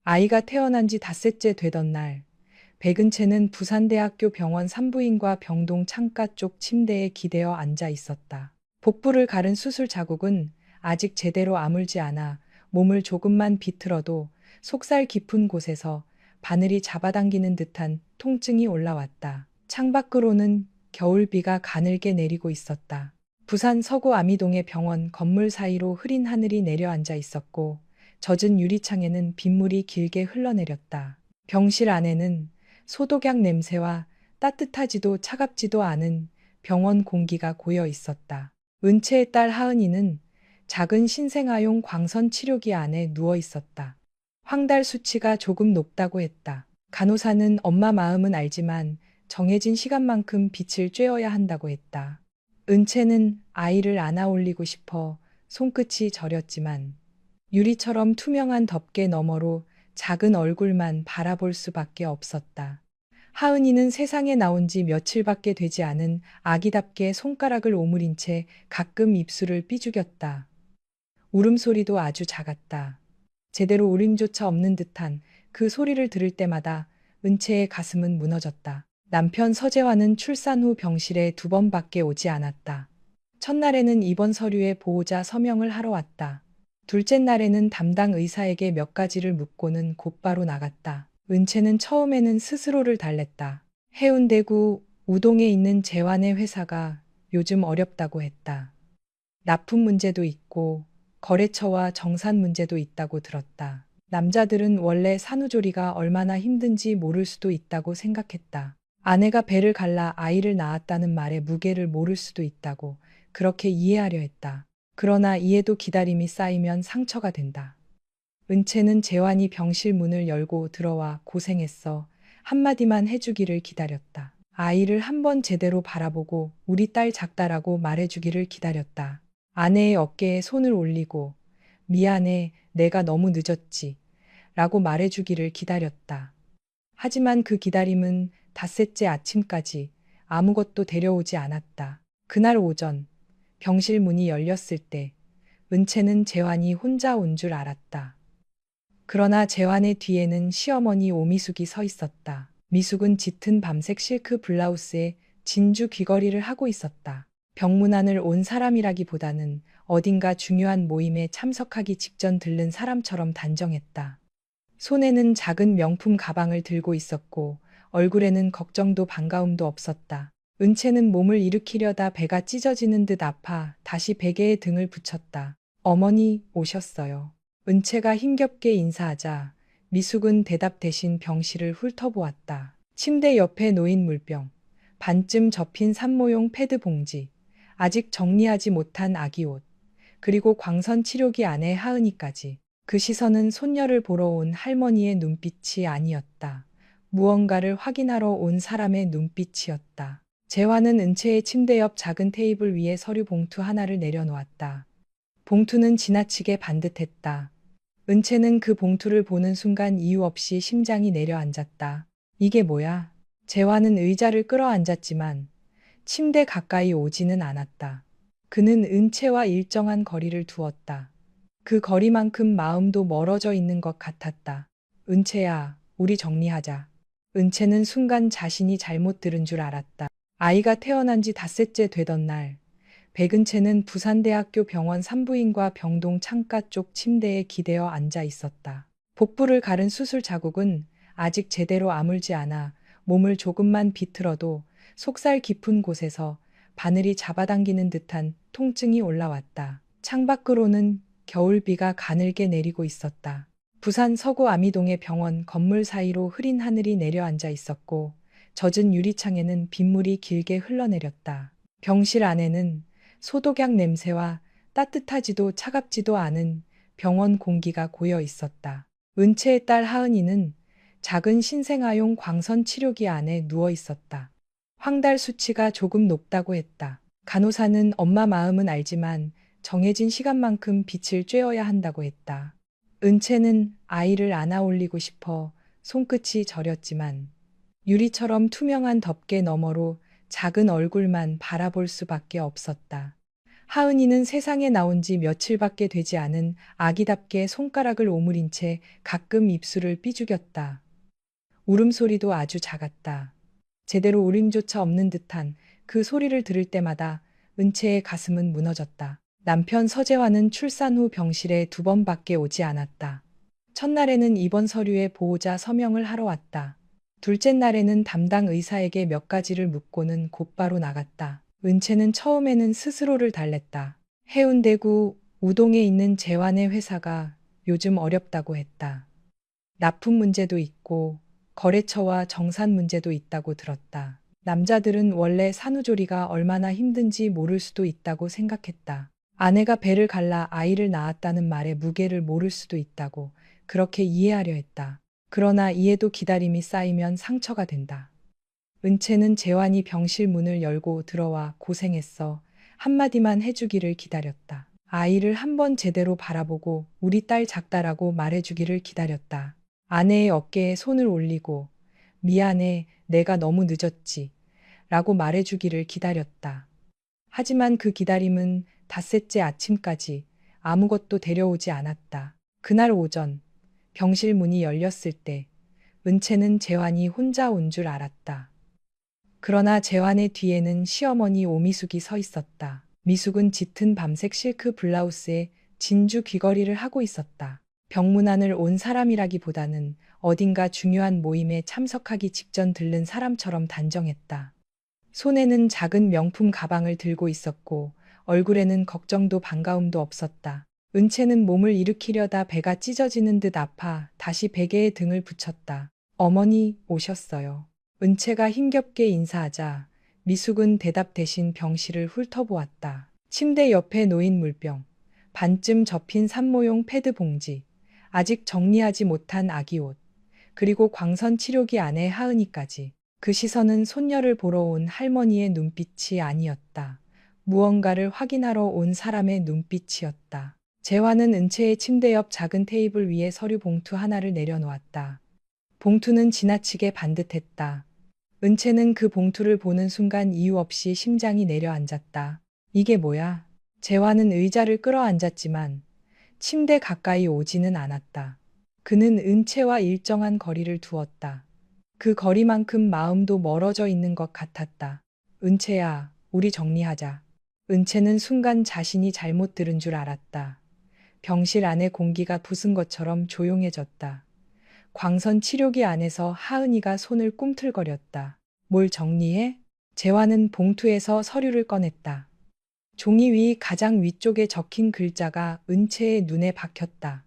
아이가 태어난 지 닷새째 되던 날, 백은채는 부산대학교 병원 산부인과 병동 창가 쪽 침대에 기대어 앉아 있었다. 복부를 가른 수술 자국은 아직 제대로 아물지 않아 몸을 조금만 비틀어도 속살 깊은 곳에서 바늘이 잡아당기는 듯한 통증이 올라왔다. 창밖으로는 겨울비가 가늘게 내리고 있었다. 부산 서구 아미동의 병원 건물 사이로 흐린 하늘이 내려앉아 있었고 젖은 유리창에는 빗물이 길게 흘러내렸다. 병실 안에는 소독약 냄새와 따뜻하지도 차갑지도 않은 병원 공기가 고여 있었다. 은채의 딸 하은이는 작은 신생아용 광선 치료기 안에 누워 있었다. 황달 수치가 조금 높다고 했다. 간호사는 엄마 마음은 알지만 정해진 시간만큼 빛을 쬐어야 한다고 했다. 은채는 아이를 안아 올리고 싶어 손끝이 저렸지만 유리처럼 투명한 덮개 너머로 작은 얼굴만 바라볼 수밖에 없었다. 하은이는 세상에 나온 지 며칠밖에 되지 않은 아기답게 손가락을 오므린 채 가끔 입술을 삐죽였다. 울음소리도 아주 작았다. 제대로 울림조차 없는 듯한 그 소리를 들을 때마다 은채의 가슴은 무너졌다. 남편 서재환은 출산 후 병실에 2번밖에 오지 않았다. 첫날에는 입원 서류에 보호자 서명을 하러 왔다. 둘째 날에는 담당 의사에게 몇 가지를 묻고는 곧바로 나갔다. 은채는 처음에는 스스로를 달랬다. 해운대구 우동에 있는 재환의 회사가 요즘 어렵다고 했다. 납품 문제도 있고 거래처와 정산 문제도 있다고 들었다. 남자들은 원래 산후조리가 얼마나 힘든지 모를 수도 있다고 생각했다. 아내가 배를 갈라 아이를 낳았다는 말의 무게를 모를 수도 있다고 그렇게 이해하려 했다. 그러나 이해도 기다림이 쌓이면 상처가 된다. 은채는 재환이 병실 문을 열고 들어와 고생했어 한마디만 해주기를 기다렸다. 아이를 한번 제대로 바라보고 우리 딸 작다라고 말해주기를 기다렸다. 아내의 어깨에 손을 올리고 미안해 내가 너무 늦었지 라고 말해주기를 기다렸다. 하지만 그 기다림은 닷새째 아침까지 아무것도 데려오지 않았다. 그날 오전 병실 문이 열렸을 때 은채는 재환이 혼자 온 줄 알았다. 그러나 재환의 뒤에는 시어머니 오미숙이 서 있었다. 미숙은 짙은 밤색 실크 블라우스에 진주 귀걸이를 하고 있었다. 병문안을 온 사람이라기보다는 어딘가 중요한 모임에 참석하기 직전 들른 사람처럼 단정했다. 손에는 작은 명품 가방을 들고 있었고 얼굴에는 걱정도 반가움도 없었다. 은채는 몸을 일으키려다 배가 찢어지는 듯 아파 다시 베개에 등을 붙였다. 어머니 오셨어요. 은채가 힘겹게 인사하자 미숙은 대답 대신 병실을 훑어보았다. 침대 옆에 놓인 물병, 반쯤 접힌 산모용 패드 봉지, 아직 정리하지 못한 아기 옷, 그리고 광선 치료기 안에 하은이까지. 그 시선은 손녀를 보러 온 할머니의 눈빛이 아니었다. 무언가를 확인하러 온 사람의 눈빛이었다. 재환은 은채의 침대 옆 작은 테이블 위에 서류 봉투 하나를 내려놓았다. 봉투는 지나치게 반듯했다. 은채는 그 봉투를 보는 순간 이유 없이 심장이 내려앉았다. 이게 뭐야? 재환은 의자를 끌어앉았지만 침대 가까이 오지는 않았다. 그는 은채와 일정한 거리를 두었다. 그 거리만큼 마음도 멀어져 있는 것 같았다. 은채야, 우리 정리하자. 은채는 순간 자신이 잘못 들은 줄 알았다. 아이가 태어난 지 닷새째 되던 날, 백은채는 부산대학교 병원 산부인과 병동 창가 쪽 침대에 기대어 앉아 있었다. 복부를 가른 수술 자국은 아직 제대로 아물지 않아 몸을 조금만 비틀어도 속살 깊은 곳에서 바늘이 잡아당기는 듯한 통증이 올라왔다. 창밖으로는 겨울비가 가늘게 내리고 있었다. 부산 서구 아미동의 병원 건물 사이로 흐린 하늘이 내려앉아 있었고 젖은 유리창에는 빗물이 길게 흘러내렸다. 병실 안에는 소독약 냄새와 따뜻하지도 차갑지도 않은 병원 공기가 고여 있었다. 은채의 딸 하은이는 작은 신생아용 광선 치료기 안에 누워 있었다. 황달 수치가 조금 높다고 했다. 간호사는 엄마 마음은 알지만 정해진 시간만큼 빛을 쬐어야 한다고 했다. 은채는 아이를 안아 올리고 싶어 손끝이 저렸지만 유리처럼 투명한 덮개 너머로 작은 얼굴만 바라볼 수밖에 없었다. 하은이는 세상에 나온 지 며칠밖에 되지 않은 아기답게 손가락을 오므린 채 가끔 입술을 삐죽였다. 울음소리도 아주 작았다. 제대로 울림조차 없는 듯한 그 소리를 들을 때마다 은채의 가슴은 무너졌다. 남편 서재환은 출산 후 병실에 2번밖에 오지 않았다. 첫날에는 입원 서류에 보호자 서명을 하러 왔다. 둘째 날에는 담당 의사에게 몇 가지를 묻고는 곧바로 나갔다. 은채는 처음에는 스스로를 달랬다. 해운대구 우동에 있는 재환의 회사가 요즘 어렵다고 했다. 납품 문제도 있고 거래처와 정산 문제도 있다고 들었다. 남자들은 원래 산후조리가 얼마나 힘든지 모를 수도 있다고 생각했다. 아내가 배를 갈라 아이를 낳았다는 말의 무게를 모를 수도 있다고 그렇게 이해하려 했다. 그러나 이해도 기다림이 쌓이면 상처가 된다. 은채는 재환이 병실 문을 열고 들어와 고생했어 한마디만 해주기를 기다렸다. 아이를 한번 제대로 바라보고 우리 딸 작다라고 말해주기를 기다렸다. 아내의 어깨에 손을 올리고 미안해, 내가 너무 늦었지 라고 말해주기를 기다렸다. 하지만 그 기다림은 닷새째 아침까지 아무것도 데려오지 않았다. 그날 오전 병실 문이 열렸을 때 은채는 재환이 혼자 온 줄 알았다. 그러나 재환의 뒤에는 시어머니 오미숙이 서 있었다. 미숙은 짙은 밤색 실크 블라우스에 진주 귀걸이를 하고 있었다. 병문안을 온 사람이라기보다는 어딘가 중요한 모임에 참석하기 직전 들른 사람처럼 단정했다. 손에는 작은 명품 가방을 들고 있었고 얼굴에는 걱정도 반가움도 없었다. 은채는 몸을 일으키려다 배가 찢어지는 듯 아파 다시 베개에 등을 붙였다. 어머니 오셨어요. 은채가 힘겹게 인사하자 미숙은 대답 대신 병실을 훑어보았다. 침대 옆에 놓인 물병, 반쯤 접힌 산모용 패드 봉지, 아직 정리하지 못한 아기 옷, 그리고 광선 치료기 안에 하은이까지. 그 시선은 손녀를 보러 온 할머니의 눈빛이 아니었다. 무언가를 확인하러 온 사람의 눈빛이었다. 재환은 은채의 침대 옆 작은 테이블 위에 서류 봉투 하나를 내려놓았다. 봉투는 지나치게 반듯했다. 은채는 그 봉투를 보는 순간 이유 없이 심장이 내려앉았다. 이게 뭐야? 재환은 의자를 끌어앉았지만 침대 가까이 오지는 않았다. 그는 은채와 일정한 거리를 두었다. 그 거리만큼 마음도 멀어져 있는 것 같았다. 은채야, 우리 정리하자. 은채는 순간 자신이 잘못 들은 줄 알았다. 병실 안의 공기가 부순 것처럼 조용해졌다. 광선 치료기 안에서 하은이가 손을 꿈틀거렸다. 뭘 정리해? 재환은 봉투에서 서류를 꺼냈다. 종이 위 가장 위쪽에 적힌 글자가 은채의 눈에 박혔다.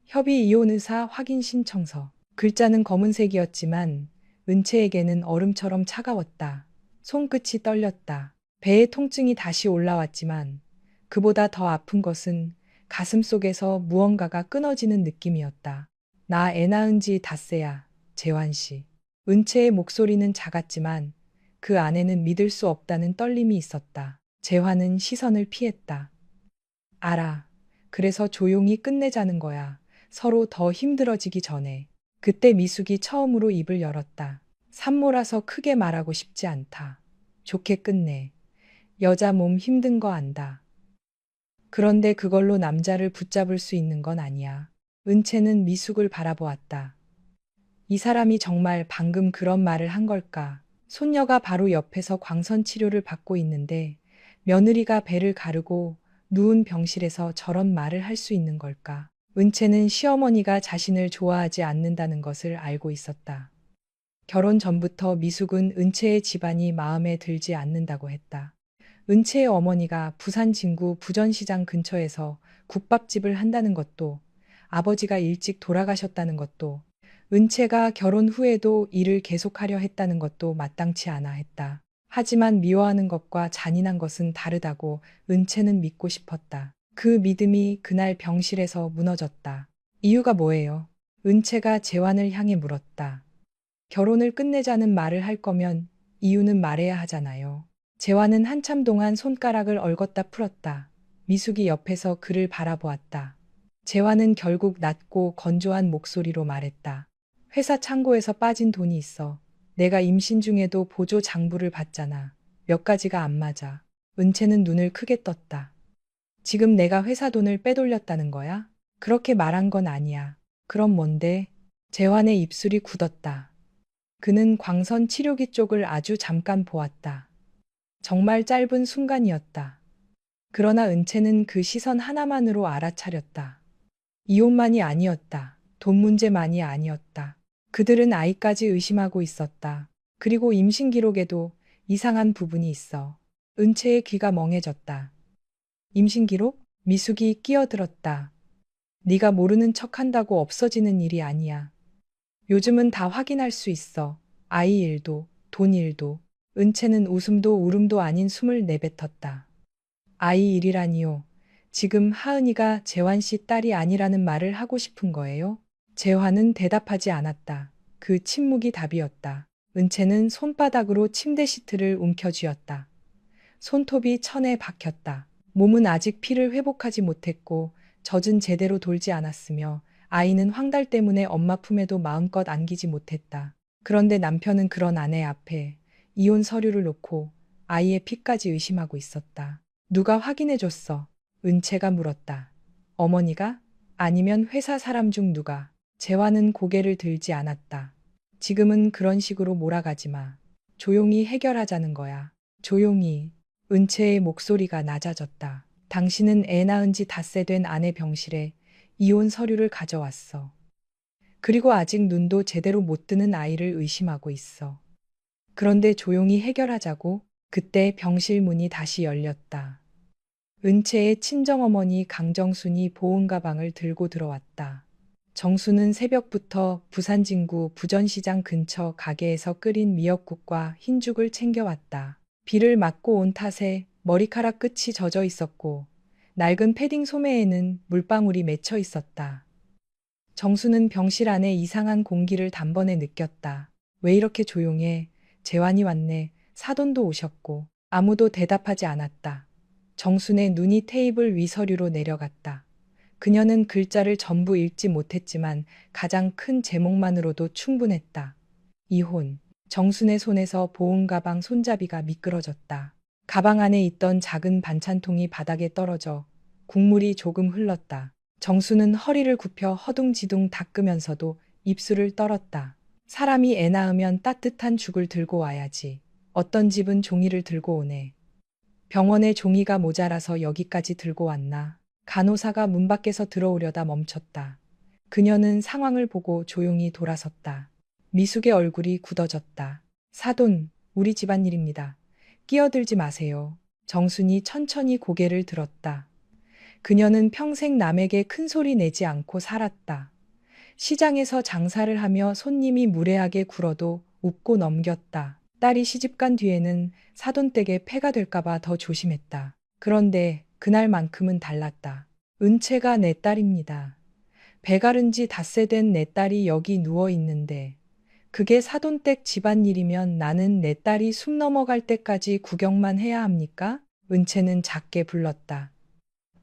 협의 이혼 의사 확인 신청서. 글자는 검은색이었지만 은채에게는 얼음처럼 차가웠다. 손끝이 떨렸다. 배의 통증이 다시 올라왔지만 그보다 더 아픈 것은 가슴 속에서 무언가가 끊어지는 느낌이었다. 나 애 낳은 지 닷새야, 재환 씨. 은채의 목소리는 작았지만 그 안에는 믿을 수 없다는 떨림이 있었다. 재환은 시선을 피했다. 알아. 그래서 조용히 끝내자는 거야. 서로 더 힘들어지기 전에. 그때 미숙이 처음으로 입을 열었다. 산모라서 크게 말하고 싶지 않다. 좋게 끝내. 여자 몸 힘든 거 안다. 그런데 그걸로 남자를 붙잡을 수 있는 건 아니야. 은채는 미숙을 바라보았다. 이 사람이 정말 방금 그런 말을 한 걸까? 손녀가 바로 옆에서 광선 치료를 받고 있는데 며느리가 배를 가르고 누운 병실에서 저런 말을 할 수 있는 걸까? 은채는 시어머니가 자신을 좋아하지 않는다는 것을 알고 있었다. 결혼 전부터 미숙은 은채의 집안이 마음에 들지 않는다고 했다. 은채의 어머니가 부산 진구 부전시장 근처에서 국밥집을 한다는 것도, 아버지가 일찍 돌아가셨다는 것도, 은채가 결혼 후에도 일을 계속하려 했다는 것도 마땅치 않아 했다. 하지만 미워하는 것과 잔인한 것은 다르다고 은채는 믿고 싶었다. 그 믿음이 그날 병실에서 무너졌다. 이유가 뭐예요? 은채가 재환을 향해 물었다. 결혼을 끝내자는 말을 할 거면 이유는 말해야 하잖아요. 재환은 한참 동안 손가락을 얽었다 풀었다. 미숙이 옆에서 그를 바라보았다. 재환은 결국 낮고 건조한 목소리로 말했다. 회사 창고에서 빠진 돈이 있어. 내가 임신 중에도 보조 장부를 봤잖아. 몇 가지가 안 맞아. 은채는 눈을 크게 떴다. 지금 내가 회사 돈을 빼돌렸다는 거야? 그렇게 말한 건 아니야. 그럼 뭔데? 재환의 입술이 굳었다. 그는 광선 치료기 쪽을 아주 잠깐 보았다. 정말 짧은 순간이었다. 그러나 은채는 그 시선 하나만으로 알아차렸다. 이혼만이 아니었다. 돈 문제만이 아니었다. 그들은 아이까지 의심하고 있었다. 그리고 임신 기록에도 이상한 부분이 있어. 은채의 귀가 멍해졌다. 임신 기록? 미숙이 끼어들었다. 네가 모르는 척한다고 없어지는 일이 아니야. 요즘은 다 확인할 수 있어. 아이 일도, 돈 일도. 은채는 웃음도 울음도 아닌 숨을 내뱉었다. 아이 일이라니요. 지금 하은이가 재환 씨 딸이 아니라는 말을 하고 싶은 거예요? 재환은 대답하지 않았다. 그 침묵이 답이었다. 은채는 손바닥으로 침대 시트를 움켜쥐었다. 손톱이 천에 박혔다. 몸은 아직 피를 회복하지 못했고 젖은 제대로 돌지 않았으며 아이는 황달 때문에 엄마 품에도 마음껏 안기지 못했다. 그런데 남편은 그런 아내 앞에 이혼 서류를 놓고 아이의 피까지 의심하고 있었다. 누가 확인해줬어? 은채가 물었다. 어머니가? 아니면 회사 사람 중 누가? 재환은 고개를 들지 않았다. 지금은 그런 식으로 몰아가지 마. 조용히 해결하자는 거야. 조용히. 은채의 목소리가 낮아졌다. 당신은 애 낳은 지 닷새 된 아내 병실에 이혼 서류를 가져왔어. 그리고 아직 눈도 제대로 못 뜨는 아이를 의심하고 있어. 그런데 조용히 해결하자고. 그때 병실 문이 다시 열렸다. 은채의 친정어머니 강정순이 보온 가방을 들고 들어왔다. 정수는 새벽부터 부산 진구 부전시장 근처 가게에서 끓인 미역국과 흰죽을 챙겨왔다. 비를 맞고 온 탓에 머리카락 끝이 젖어 있었고 낡은 패딩 소매에는 물방울이 맺혀 있었다. 정수는 병실 안에 이상한 공기를 단번에 느꼈다. 왜 이렇게 조용해? 재환이 왔네. 사돈도 오셨고 아무도 대답하지 않았다. 정순의 눈이 테이블 위 서류로 내려갔다. 그녀는 글자를 전부 읽지 못했지만 가장 큰 제목만으로도 충분했다. 이혼. 정순의 손에서 보온 가방 손잡이가 미끄러졌다. 가방 안에 있던 작은 반찬통이 바닥에 떨어져 국물이 조금 흘렀다. 정수는 허리를 굽혀 허둥지둥 닦으면서도 입술을 떨었다. 사람이 애 낳으면 따뜻한 죽을 들고 와야지. 어떤 집은 종이를 들고 오네. 병원에 종이가 모자라서 여기까지 들고 왔나. 간호사가 문 밖에서 들어오려다 멈췄다. 그녀는 상황을 보고 조용히 돌아섰다. 미숙의 얼굴이 굳어졌다. 사돈, 우리 집안일입니다. 끼어들지 마세요. 정순이 천천히 고개를 들었다. 그녀는 평생 남에게 큰 소리 내지 않고 살았다. 시장에서 장사를 하며 손님이 무례하게 굴어도 웃고 넘겼다. 딸이 시집간 뒤에는 사돈댁에 폐가 될까봐 더 조심했다. 그런데 그날만큼은 달랐다. 은채가 내 딸입니다. 배가른 지 닷새 된 내 딸이 여기 누워 있는데 그게 사돈댁 집안일이면 나는 내 딸이 숨 넘어갈 때까지 구경만 해야 합니까? 은채는 작게 불렀다.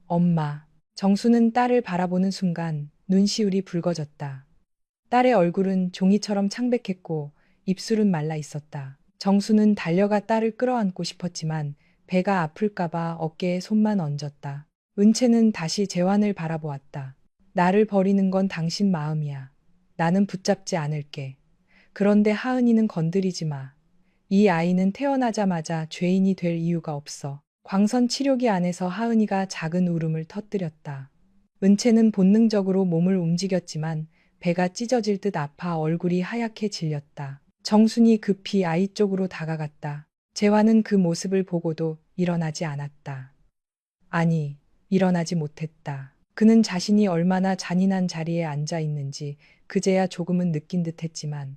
엄마. 정수는 딸을 바라보는 순간 눈시울이 붉어졌다. 딸의 얼굴은 종이처럼 창백했고 입술은 말라 있었다. 정수는 달려가 딸을 끌어안고 싶었지만 배가 아플까봐 어깨에 손만 얹었다. 은채는 다시 재환을 바라보았다. 나를 버리는 건 당신 마음이야. 나는 붙잡지 않을게. 그런데 하은이는 건드리지 마. 이 아이는 태어나자마자 죄인이 될 이유가 없어. 광선 치료기 안에서 하은이가 작은 울음을 터뜨렸다. 은채는 본능적으로 몸을 움직였지만 배가 찢어질 듯 아파 얼굴이 하얗게 질렸다. 정순이 급히 아이 쪽으로 다가갔다. 재환은 그 모습을 보고도 일어나지 않았다. 아니, 일어나지 못했다. 그는 자신이 얼마나 잔인한 자리에 앉아 있는지 그제야 조금은 느낀 듯 했지만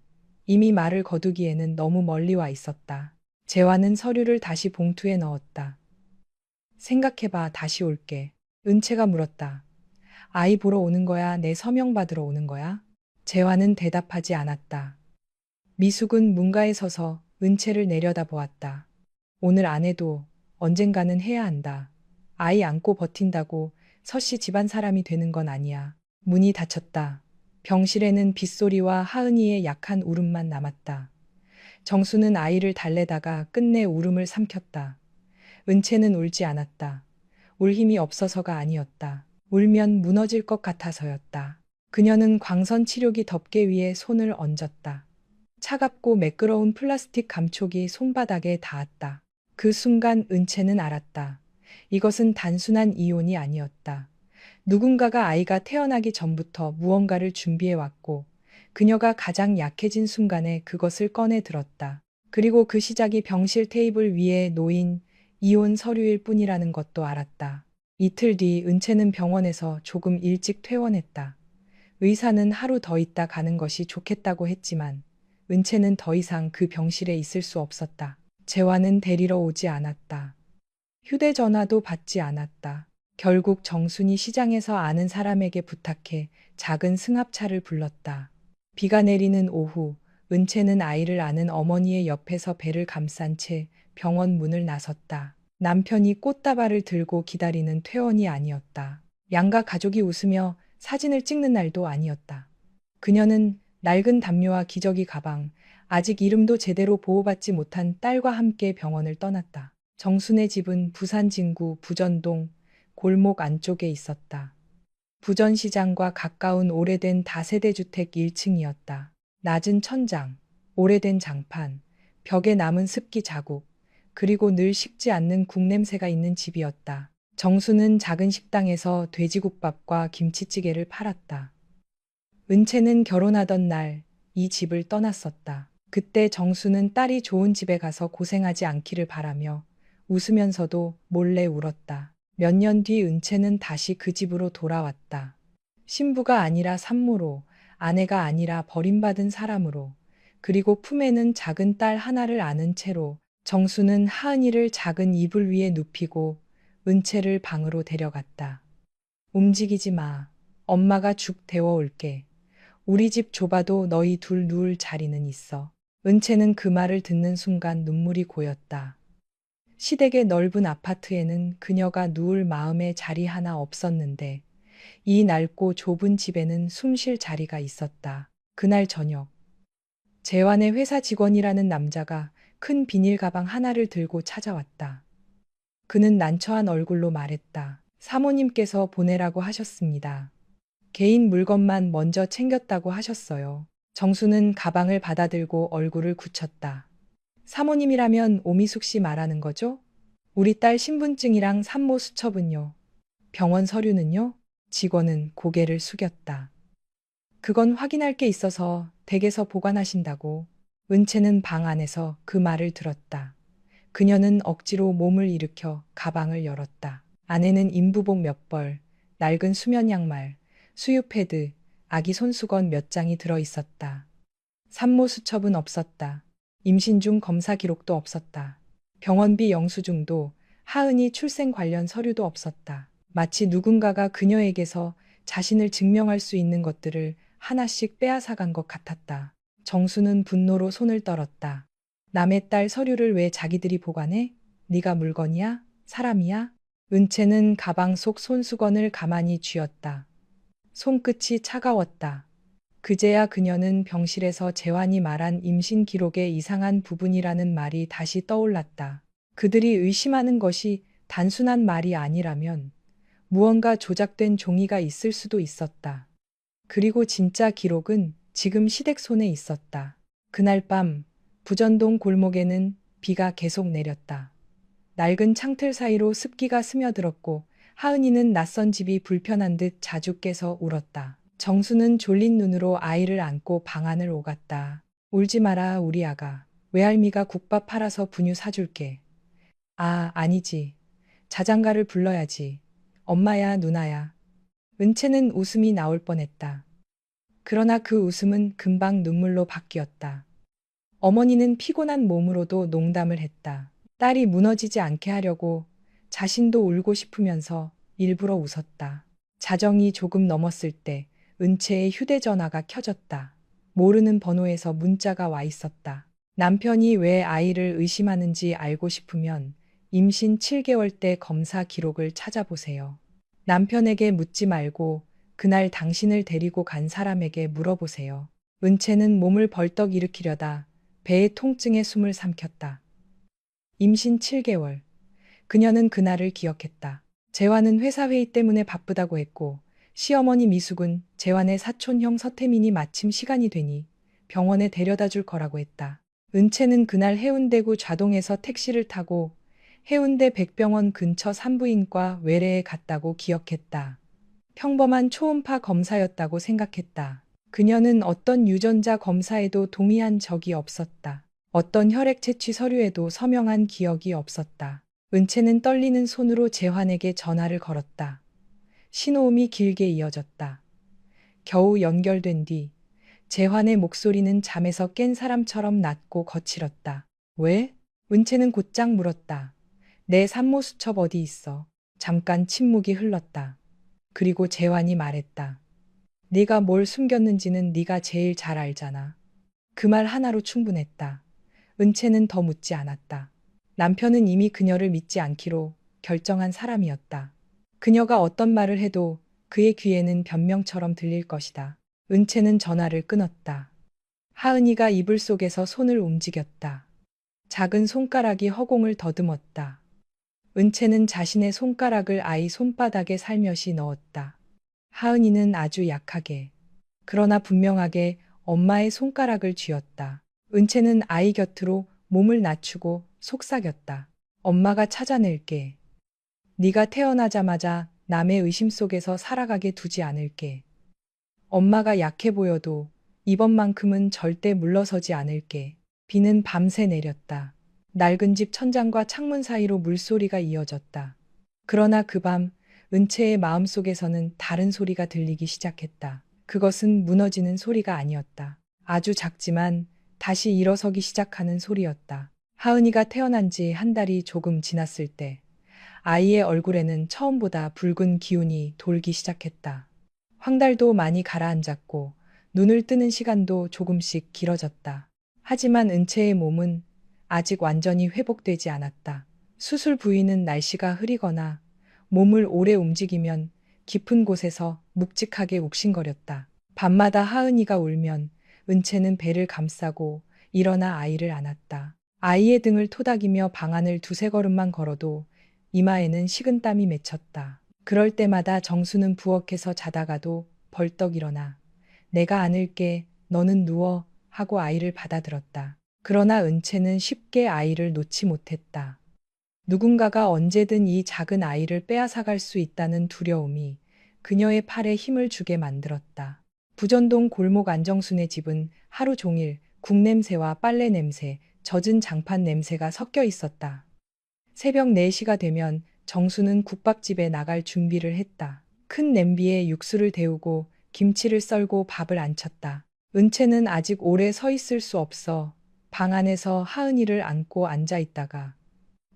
이미 말을 거두기에는 너무 멀리 와 있었다. 재환은 서류를 다시 봉투에 넣었다. 생각해봐, 다시 올게. 은채가 물었다. 아이 보러 오는 거야? 내 서명 받으러 오는 거야? 재환은 대답하지 않았다. 미숙은 문가에 서서 은채를 내려다보았다. 오늘 안 해도 언젠가는 해야 한다. 아이 안고 버틴다고 서씨 집안 사람이 되는 건 아니야. 문이 닫혔다. 병실에는 빗소리와 하은이의 약한 울음만 남았다. 정수는 아이를 달래다가 끝내 울음을 삼켰다. 은채는 울지 않았다. 울 힘이 없어서가 아니었다. 울면 무너질 것 같아서였다. 그녀는 광선 치료기 덮개 위에 손을 얹었다. 차갑고 매끄러운 플라스틱 감촉이 손바닥에 닿았다. 그 순간 은채는 알았다. 이것은 단순한 이혼이 아니었다. 누군가가 아이가 태어나기 전부터 무언가를 준비해왔고 그녀가 가장 약해진 순간에 그것을 꺼내 들었다. 그리고 그 시작이 병실 테이블 위에 놓인 이혼 서류일 뿐이라는 것도 알았다. 이틀 뒤 은채는 병원에서 조금 일찍 퇴원했다. 의사는 하루 더 있다 가는 것이 좋겠다고 했지만 은채는 더 이상 그 병실에 있을 수 없었다. 재환은 데리러 오지 않았다. 휴대전화도 받지 않았다. 결국 정순이 시장에서 아는 사람에게 부탁해 작은 승합차를 불렀다. 비가 내리는 오후, 은채는 아이를 아는 어머니의 옆에서 배를 감싼 채 병원 문을 나섰다. 남편이 꽃다발을 들고 기다리는 퇴원이 아니었다. 양가 가족이 웃으며 사진을 찍는 날도 아니었다. 그녀는 낡은 담요와 기저귀 가방, 아직 이름도 제대로 보호받지 못한 딸과 함께 병원을 떠났다. 정순의 집은 부산 진구 부전동 골목 안쪽에 있었다. 부전시장과 가까운 오래된 다세대 주택 1층이었다. 낮은 천장, 오래된 장판, 벽에 남은 습기 자국, 그리고 늘 식지 않는 국냄새가 있는 집이었다. 정수는 작은 식당에서 돼지국밥과 김치찌개를 팔았다. 은채는 결혼하던 날 이 집을 떠났었다. 그때 정수는 딸이 좋은 집에 가서 고생하지 않기를 바라며 웃으면서도 몰래 울었다. 몇 년 뒤 은채는 다시 그 집으로 돌아왔다. 신부가 아니라 산모로, 아내가 아니라 버림받은 사람으로, 그리고 품에는 작은 딸 하나를 안은 채로 정수는 하은이를 작은 이불 위에 눕히고 은채를 방으로 데려갔다. 움직이지 마. 엄마가 죽 데워올게. 우리 집 좁아도 너희 둘 누울 자리는 있어. 은채는 그 말을 듣는 순간 눈물이 고였다. 시댁의 넓은 아파트에는 그녀가 누울 마음의 자리 하나 없었는데 이 낡고 좁은 집에는 숨쉴 자리가 있었다. 그날 저녁, 재환의 회사 직원이라는 남자가 큰 비닐 가방 하나를 들고 찾아왔다. 그는 난처한 얼굴로 말했다. 사모님께서 보내라고 하셨습니다. 개인 물건만 먼저 챙겼다고 하셨어요. 정수는 가방을 받아들고 얼굴을 굳혔다. 사모님이라면 오미숙 씨 말하는 거죠? 우리 딸 신분증이랑 산모 수첩은요? 병원 서류는요? 직원은 고개를 숙였다. 그건 확인할 게 있어서 댁에서 보관하신다고. 은채는 방 안에서 그 말을 들었다. 그녀는 억지로 몸을 일으켜 가방을 열었다. 안에는 인부복 몇 벌, 낡은 수면 양말, 수유 패드, 아기 손수건 몇 장이 들어 있었다. 산모 수첩은 없었다. 임신 중 검사 기록도 없었다. 병원비 영수증도 하은이 출생 관련 서류도 없었다. 마치 누군가가 그녀에게서 자신을 증명할 수 있는 것들을 하나씩 빼앗아간 것 같았다. 정수는 분노로 손을 떨었다. 남의 딸 서류를 왜 자기들이 보관해? 네가 물건이야? 사람이야? 은채는 가방 속 손수건을 가만히 쥐었다. 손끝이 차가웠다. 그제야 그녀는 병실에서 재환이 말한 임신 기록의 이상한 부분이라는 말이 다시 떠올랐다. 그들이 의심하는 것이 단순한 말이 아니라면 무언가 조작된 종이가 있을 수도 있었다. 그리고 진짜 기록은 지금 시댁 손에 있었다. 그날 밤 부전동 골목에는 비가 계속 내렸다. 낡은 창틀 사이로 습기가 스며들었고 하은이는 낯선 집이 불편한 듯 자주 깨서 울었다. 정수는 졸린 눈으로 아이를 안고 방 안을 오갔다. 울지 마라 우리 아가. 외할미가 국밥 팔아서 분유 사줄게. 아, 아니지. 자장가를 불러야지. 엄마야 누나야. 은채는 웃음이 나올 뻔했다. 그러나 그 웃음은 금방 눈물로 바뀌었다. 어머니는 피곤한 몸으로도 농담을 했다. 딸이 무너지지 않게 하려고 자신도 울고 싶으면서 일부러 웃었다. 자정이 조금 넘었을 때 은채의 휴대전화가 켜졌다. 모르는 번호에서 문자가 와 있었다. 남편이 왜 아이를 의심하는지 알고 싶으면 임신 7개월 때 검사 기록을 찾아보세요. 남편에게 묻지 말고 그날 당신을 데리고 간 사람에게 물어보세요. 은채는 몸을 벌떡 일으키려다 배의 통증에 숨을 삼켰다. 임신 7개월. 그녀는 그날을 기억했다. 재환은 회사 회의 때문에 바쁘다고 했고 시어머니 미숙은 재환의 사촌형 서태민이 마침 시간이 되니 병원에 데려다 줄 거라고 했다. 은채는 그날 해운대구 좌동에서 택시를 타고 해운대 백병원 근처 산부인과 외래에 갔다고 기억했다. 평범한 초음파 검사였다고 생각했다. 그녀는 어떤 유전자 검사에도 동의한 적이 없었다. 어떤 혈액 채취 서류에도 서명한 기억이 없었다. 은채는 떨리는 손으로 재환에게 전화를 걸었다. 신호음이 길게 이어졌다. 겨우 연결된 뒤 재환의 목소리는 잠에서 깬 사람처럼 낮고 거칠었다. 왜? 은채는 곧장 물었다. 내 산모 수첩 어디 있어? 잠깐 침묵이 흘렀다. 그리고 재환이 말했다. 네가 뭘 숨겼는지는 네가 제일 잘 알잖아. 그 말 하나로 충분했다. 은채는 더 묻지 않았다. 남편은 이미 그녀를 믿지 않기로 결정한 사람이었다. 그녀가 어떤 말을 해도 그의 귀에는 변명처럼 들릴 것이다. 은채는 전화를 끊었다. 하은이가 이불 속에서 손을 움직였다. 작은 손가락이 허공을 더듬었다. 은채는 자신의 손가락을 아이 손바닥에 살며시 넣었다. 하은이는 아주 약하게, 그러나 분명하게 엄마의 손가락을 쥐었다. 은채는 아이 곁으로 몸을 낮추고 속삭였다. 엄마가 찾아낼게. 네가 태어나자마자 남의 의심 속에서 살아가게 두지 않을게. 엄마가 약해 보여도 이번만큼은 절대 물러서지 않을게. 비는 밤새 내렸다. 낡은 집 천장과 창문 사이로 물소리가 이어졌다. 그러나 그 밤 은채의 마음속에서는 다른 소리가 들리기 시작했다. 그것은 무너지는 소리가 아니었다. 아주 작지만 다시 일어서기 시작하는 소리였다. 하은이가 태어난 지 한 달이 조금 지났을 때 아이의 얼굴에는 처음보다 붉은 기운이 돌기 시작했다. 황달도 많이 가라앉았고 눈을 뜨는 시간도 조금씩 길어졌다. 하지만 은채의 몸은 아직 완전히 회복되지 않았다. 수술 부위는 날씨가 흐리거나 몸을 오래 움직이면 깊은 곳에서 묵직하게 욱신거렸다. 밤마다 하은이가 울면 은채는 배를 감싸고 일어나 아이를 안았다. 아이의 등을 토닥이며 방 안을 두세 걸음만 걸어도 이마에는 식은땀이 맺혔다. 그럴 때마다 정수는 부엌에서 자다가도 벌떡 일어나 내가 안을게, 너는 누워 하고 아이를 받아들었다. 그러나 은채는 쉽게 아이를 놓지 못했다. 누군가가 언제든 이 작은 아이를 빼앗아갈 수 있다는 두려움이 그녀의 팔에 힘을 주게 만들었다. 부전동 골목 안정순의 집은 하루 종일 국냄새와 빨래 냄새, 젖은 장판 냄새가 섞여 있었다. 새벽 4시가 되면 정수는 국밥집에 나갈 준비를 했다. 큰 냄비에 육수를 데우고 김치를 썰고 밥을 안쳤다. 은채는 아직 오래 서 있을 수 없어 방 안에서 하은이를 안고 앉아 있다가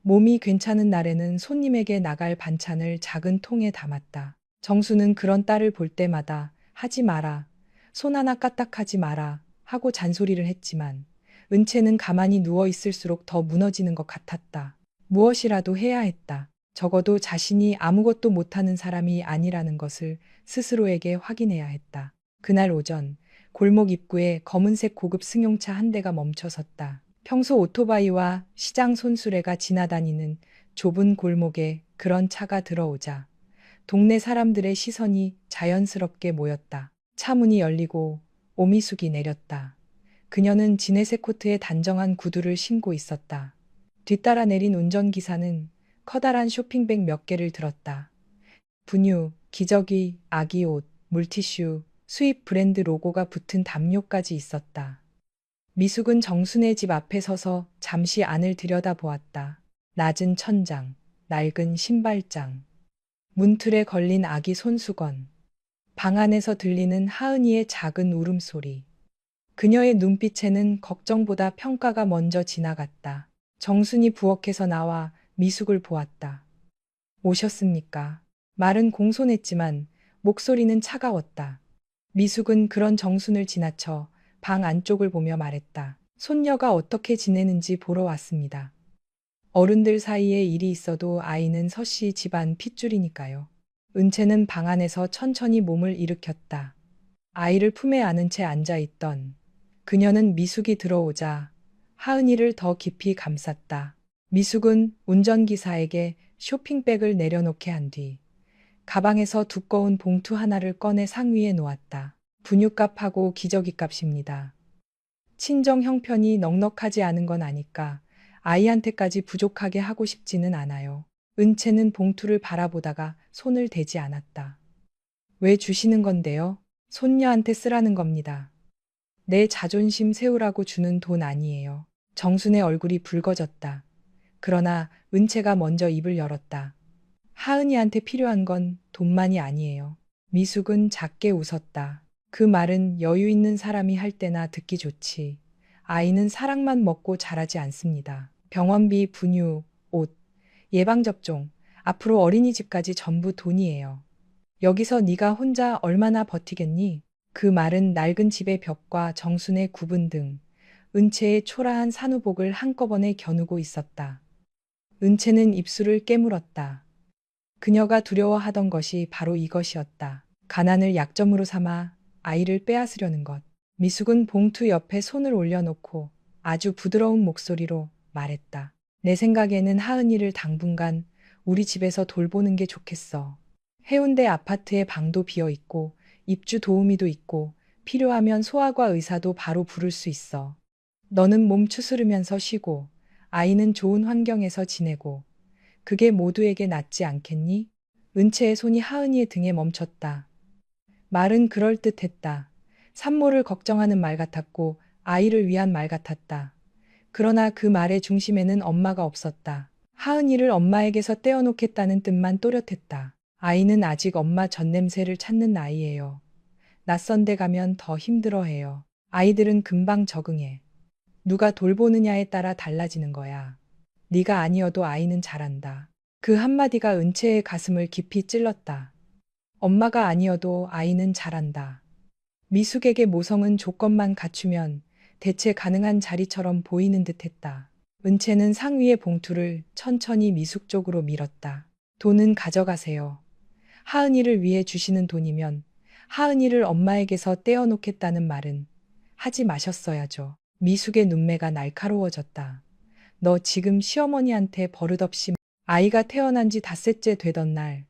몸이 괜찮은 날에는 손님에게 나갈 반찬을 작은 통에 담았다. 정수는 그런 딸을 볼 때마다 하지 마라, 손 하나 까딱하지 마라 하고 잔소리를 했지만 은채는 가만히 누워 있을수록 더 무너지는 것 같았다. 무엇이라도 해야 했다. 적어도 자신이 아무것도 못하는 사람이 아니라는 것을 스스로에게 확인해야 했다. 그날 오전 골목 입구에 검은색 고급 승용차 한 대가 멈춰섰다. 평소 오토바이와 시장 손수레가 지나다니는 좁은 골목에 그런 차가 들어오자 동네 사람들의 시선이 자연스럽게 모였다. 차 문이 열리고 오미숙이 내렸다. 그녀는 진회색 코트에 단정한 구두를 신고 있었다. 뒤따라 내린 운전기사는 커다란 쇼핑백 몇 개를 들었다. 분유, 기저귀, 아기 옷, 물티슈, 수입 브랜드 로고가 붙은 담요까지 있었다. 미숙은 정순의 집 앞에 서서 잠시 안을 들여다보았다. 낮은 천장, 낡은 신발장, 문틀에 걸린 아기 손수건, 방 안에서 들리는 하은이의 작은 울음소리. 그녀의 눈빛에는 걱정보다 평가가 먼저 지나갔다. 정순이 부엌에서 나와 미숙을 보았다. 오셨습니까? 말은 공손했지만 목소리는 차가웠다. 미숙은 그런 정순을 지나쳐 방 안쪽을 보며 말했다. 손녀가 어떻게 지내는지 보러 왔습니다. 어른들 사이에 일이 있어도 아이는 서씨 집안 핏줄이니까요. 은채는 방 안에서 천천히 몸을 일으켰다. 아이를 품에 안은 채 앉아있던 그녀는 미숙이 들어오자 하은이를 더 깊이 감쌌다. 미숙은 운전기사에게 쇼핑백을 내려놓게 한 뒤 가방에서 두꺼운 봉투 하나를 꺼내 상위에 놓았다. 분유값하고 기저귀 값입니다. 친정 형편이 넉넉하지 않은 건 아니까 아이한테까지 부족하게 하고 싶지는 않아요. 은채는 봉투를 바라보다가 손을 대지 않았다. 왜 주시는 건데요? 손녀한테 쓰라는 겁니다. 내 자존심 세우라고 주는 돈 아니에요. 정순의 얼굴이 붉어졌다. 그러나 은채가 먼저 입을 열었다. 하은이한테 필요한 건 돈만이 아니에요. 미숙은 작게 웃었다. 그 말은 여유 있는 사람이 할 때나 듣기 좋지. 아이는 사랑만 먹고 자라지 않습니다. 병원비, 분유, 옷, 예방접종, 앞으로 어린이집까지 전부 돈이에요. 여기서 네가 혼자 얼마나 버티겠니? 그 말은 낡은 집의 벽과 정순의 구분 등 은채의 초라한 산후복을 한꺼번에 겨누고 있었다. 은채는 입술을 깨물었다. 그녀가 두려워하던 것이 바로 이것이었다. 가난을 약점으로 삼아 아이를 빼앗으려는 것. 미숙은 봉투 옆에 손을 올려놓고 아주 부드러운 목소리로 말했다. 내 생각에는 하은이를 당분간 우리 집에서 돌보는 게 좋겠어. 해운대 아파트에 방도 비어 있고 입주 도우미도 있고 필요하면 소아과 의사도 바로 부를 수 있어. 너는 몸 추스르면서 쉬고 아이는 좋은 환경에서 지내고 그게 모두에게 낫지 않겠니? 은채의 손이 하은이의 등에 멈췄다. 말은 그럴듯했다. 산모를 걱정하는 말 같았고 아이를 위한 말 같았다. 그러나 그 말의 중심에는 엄마가 없었다. 하은이를 엄마에게서 떼어놓겠다는 뜻만 또렷했다. 아이는 아직 엄마 젖냄새를 찾는 나이예요. 낯선 데 가면 더 힘들어해요. 아이들은 금방 적응해. 누가 돌보느냐에 따라 달라지는 거야. 네가 아니어도 아이는 잘한다. 그 한마디가 은채의 가슴을 깊이 찔렀다. 엄마가 아니어도 아이는 잘한다. 미숙에게 모성은 조건만 갖추면 대체 가능한 자리처럼 보이는 듯했다. 은채는 상위의 봉투를 천천히 미숙 쪽으로 밀었다. 돈은 가져가세요. 하은이를 위해 주시는 돈이면 하은이를 엄마에게서 떼어놓겠다는 말은 하지 마셨어야죠. 미숙의 눈매가 날카로워졌다. 너 지금 시어머니한테 버릇없이 아이가 태어난 지 닷새째 되던 날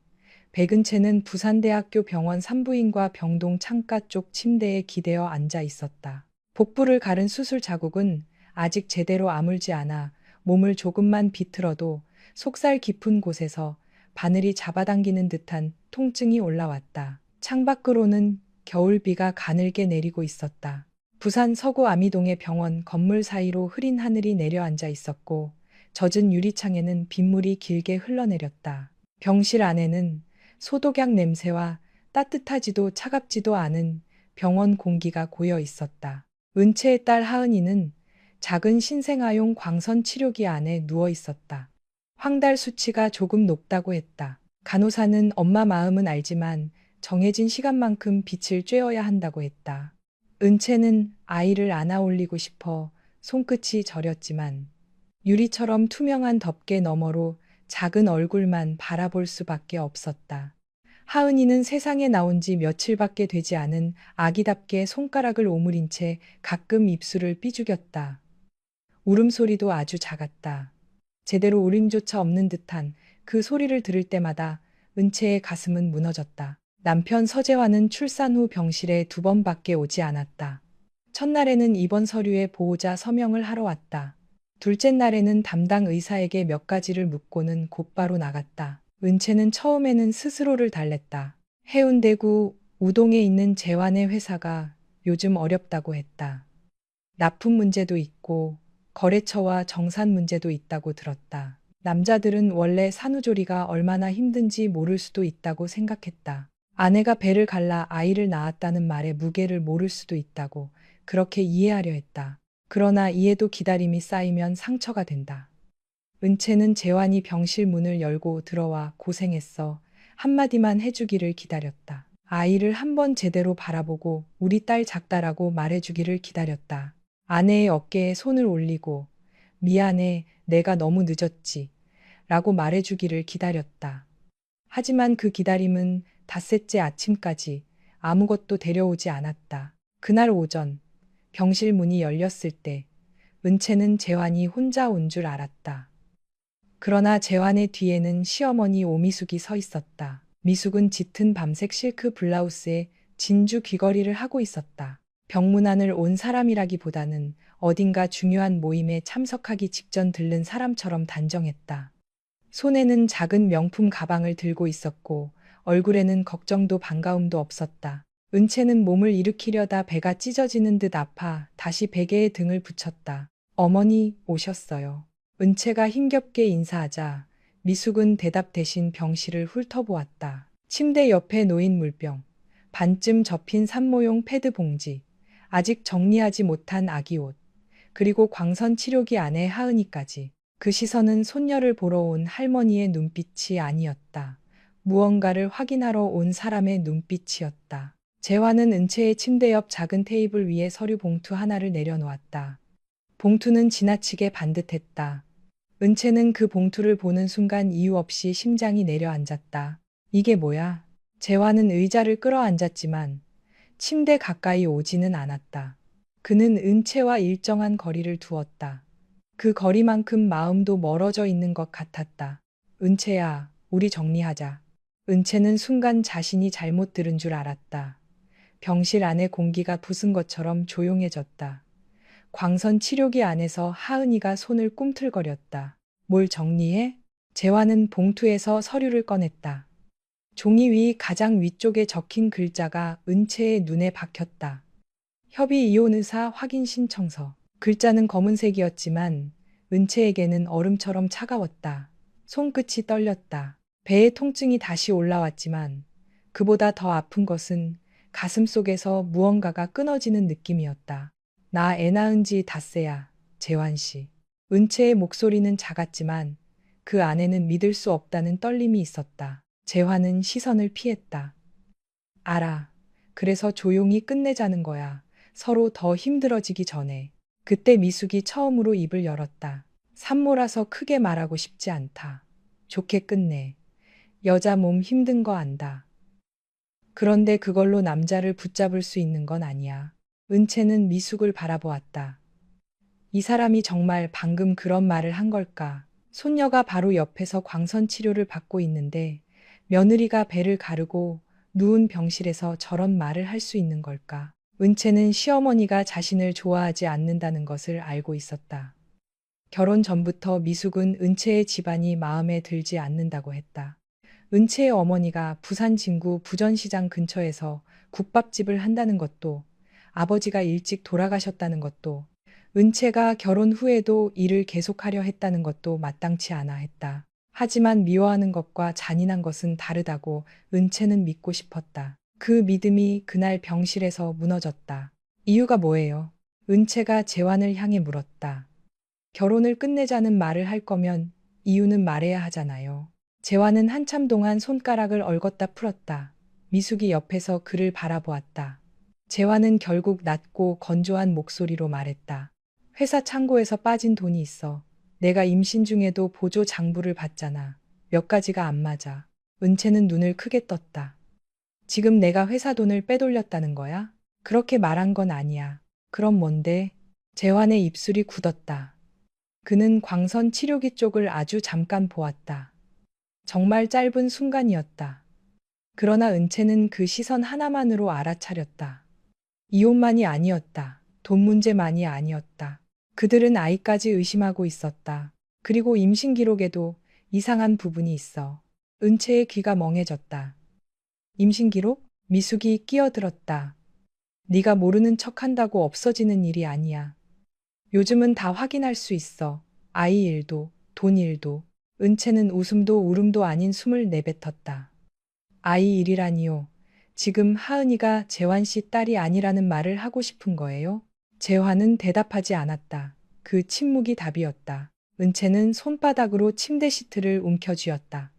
백은채는 부산대학교 병원 산부인과 병동 창가 쪽 침대에 기대어 앉아 있었다. 복부를 가른 수술 자국은 아직 제대로 아물지 않아 몸을 조금만 비틀어도 속살 깊은 곳에서 바늘이 잡아당기는 듯한 통증이 올라왔다. 창밖으로는 겨울비가 가늘게 내리고 있었다. 부산 서구 아미동의 병원 건물 사이로 흐린 하늘이 내려앉아 있었고 젖은 유리창에는 빗물이 길게 흘러내렸다. 병실 안에는 소독약 냄새와 따뜻하지도 차갑지도 않은 병원 공기가 고여 있었다. 은채의 딸 하은이는 작은 신생아용 광선 치료기 안에 누워 있었다. 황달 수치가 조금 높다고 했다. 간호사는 엄마 마음은 알지만 정해진 시간만큼 빛을 쬐어야 한다고 했다. 은채는 아이를 안아 올리고 싶어 손끝이 저렸지만 유리처럼 투명한 덮개 너머로 작은 얼굴만 바라볼 수밖에 없었다. 하은이는 세상에 나온 지 며칠밖에 되지 않은 아기답게 손가락을 오므린 채 가끔 입술을 삐죽였다. 울음소리도 아주 작았다. 제대로 울림조차 없는 듯한 그 소리를 들을 때마다 은채의 가슴은 무너졌다. 남편 서재환은 출산 후 병실에 2번밖에 오지 않았다. 첫날에는 입원 서류에 보호자 서명을 하러 왔다. 둘째 날에는 담당 의사에게 몇 가지를 묻고는 곧바로 나갔다. 은채는 처음에는 스스로를 달랬다. 해운대구 우동에 있는 재환의 회사가 요즘 어렵다고 했다. 납품 문제도 있고 거래처와 정산 문제도 있다고 들었다. 남자들은 원래 산후조리가 얼마나 힘든지 모를 수도 있다고 생각했다. 아내가 배를 갈라 아이를 낳았다는 말의 무게를 모를 수도 있다고 그렇게 이해하려 했다. 그러나 이해도 기다림이 쌓이면 상처가 된다. 은채는 재환이 병실 문을 열고 들어와 고생했어 한마디만 해주기를 기다렸다. 아이를 한번 제대로 바라보고 우리 딸 작다라고 말해주기를 기다렸다. 아내의 어깨에 손을 올리고 미안해 내가 너무 늦었지 라고 말해주기를 기다렸다. 하지만 그 기다림은 닷새째 아침까지 아무것도 데려오지 않았다. 그날 오전 병실 문이 열렸을 때 은채는 재환이 혼자 온 줄 알았다. 그러나 재환의 뒤에는 시어머니 오미숙이 서 있었다. 미숙은 짙은 밤색 실크 블라우스에 진주 귀걸이를 하고 있었다. 병문안을 온 사람이라기보다는 어딘가 중요한 모임에 참석하기 직전 들른 사람처럼 단정했다. 손에는 작은 명품 가방을 들고 있었고 얼굴에는 걱정도 반가움도 없었다. 은채는 몸을 일으키려다 배가 찢어지는 듯 아파 다시 베개에 등을 붙였다. 어머니 오셨어요. 은채가 힘겹게 인사하자 미숙은 대답 대신 병실을 훑어보았다. 침대 옆에 놓인 물병, 반쯤 접힌 산모용 패드 봉지, 아직 정리하지 못한 아기 옷, 그리고 광선 치료기 안에 하은이까지. 그 시선은 손녀를 보러 온 할머니의 눈빛이 아니었다. 무언가를 확인하러 온 사람의 눈빛이었다. 재환은 은채의 침대 옆 작은 테이블 위에 서류 봉투 하나를 내려놓았다. 봉투는 지나치게 반듯했다. 은채는 그 봉투를 보는 순간 이유 없이 심장이 내려앉았다. 이게 뭐야? 재환은 의자를 끌어앉았지만 침대 가까이 오지는 않았다. 그는 은채와 일정한 거리를 두었다. 그 거리만큼 마음도 멀어져 있는 것 같았다. 은채야, 우리 정리하자. 은채는 순간 자신이 잘못 들은 줄 알았다. 병실 안의 공기가 부순 것처럼 조용해졌다. 광선 치료기 안에서 하은이가 손을 꿈틀거렸다. 뭘 정리해? 재환은 봉투에서 서류를 꺼냈다. 종이 위 가장 위쪽에 적힌 글자가 은채의 눈에 박혔다. 협의 이혼 의사 확인 신청서. 글자는 검은색이었지만 은채에게는 얼음처럼 차가웠다. 손끝이 떨렸다. 배의 통증이 다시 올라왔지만 그보다 더 아픈 것은 가슴 속에서 무언가가 끊어지는 느낌이었다. 나 애 낳은 지 닷새야, 재환 씨. 은채의 목소리는 작았지만 그 안에는 믿을 수 없다는 떨림이 있었다. 재환은 시선을 피했다. 알아. 그래서 조용히 끝내자는 거야. 서로 더 힘들어지기 전에. 그때 미숙이 처음으로 입을 열었다. 산모라서 크게 말하고 싶지 않다. 좋게 끝내. 여자 몸 힘든 거 안다. 그런데 그걸로 남자를 붙잡을 수 있는 건 아니야. 은채는 미숙을 바라보았다. 이 사람이 정말 방금 그런 말을 한 걸까? 손녀가 바로 옆에서 광선 치료를 받고 있는데 며느리가 배를 가르고 누운 병실에서 저런 말을 할 수 있는 걸까? 은채는 시어머니가 자신을 좋아하지 않는다는 것을 알고 있었다. 결혼 전부터 미숙은 은채의 집안이 마음에 들지 않는다고 했다. 은채의 어머니가 부산 진구 부전시장 근처에서 국밥집을 한다는 것도, 아버지가 일찍 돌아가셨다는 것도, 은채가 결혼 후에도 일을 계속하려 했다는 것도 마땅치 않아 했다. 하지만 미워하는 것과 잔인한 것은 다르다고 은채는 믿고 싶었다. 그 믿음이 그날 병실에서 무너졌다. 이유가 뭐예요? 은채가 재환을 향해 물었다. 결혼을 끝내자는 말을 할 거면 이유는 말해야 하잖아요. 재환은 한참 동안 손가락을 얽었다 풀었다. 미숙이 옆에서 그를 바라보았다. 재환은 결국 낮고 건조한 목소리로 말했다. 회사 창고에서 빠진 돈이 있어. 내가 임신 중에도 보조 장부를 봤잖아. 몇 가지가 안 맞아. 은채는 눈을 크게 떴다. 지금 내가 회사 돈을 빼돌렸다는 거야? 그렇게 말한 건 아니야. 그럼 뭔데? 재환의 입술이 굳었다. 그는 광선 치료기 쪽을 아주 잠깐 보았다. 정말 짧은 순간이었다. 그러나 은채는 그 시선 하나만으로 알아차렸다. 이혼만이 아니었다. 돈 문제만이 아니었다. 그들은 아이까지 의심하고 있었다. 그리고 임신 기록에도 이상한 부분이 있어. 은채의 귀가 멍해졌다. 임신 기록? 미숙이 끼어들었다. 네가 모르는 척한다고 없어지는 일이 아니야. 요즘은 다 확인할 수 있어. 아이 일도, 돈 일도. 은채는 웃음도 울음도 아닌 숨을 내뱉었다. 아이 일이라니요. 지금 하은이가 재환 씨 딸이 아니라는 말을 하고 싶은 거예요? 재환은 대답하지 않았다. 그 침묵이 답이었다. 은채는 손바닥으로 침대 시트를 움켜쥐었다.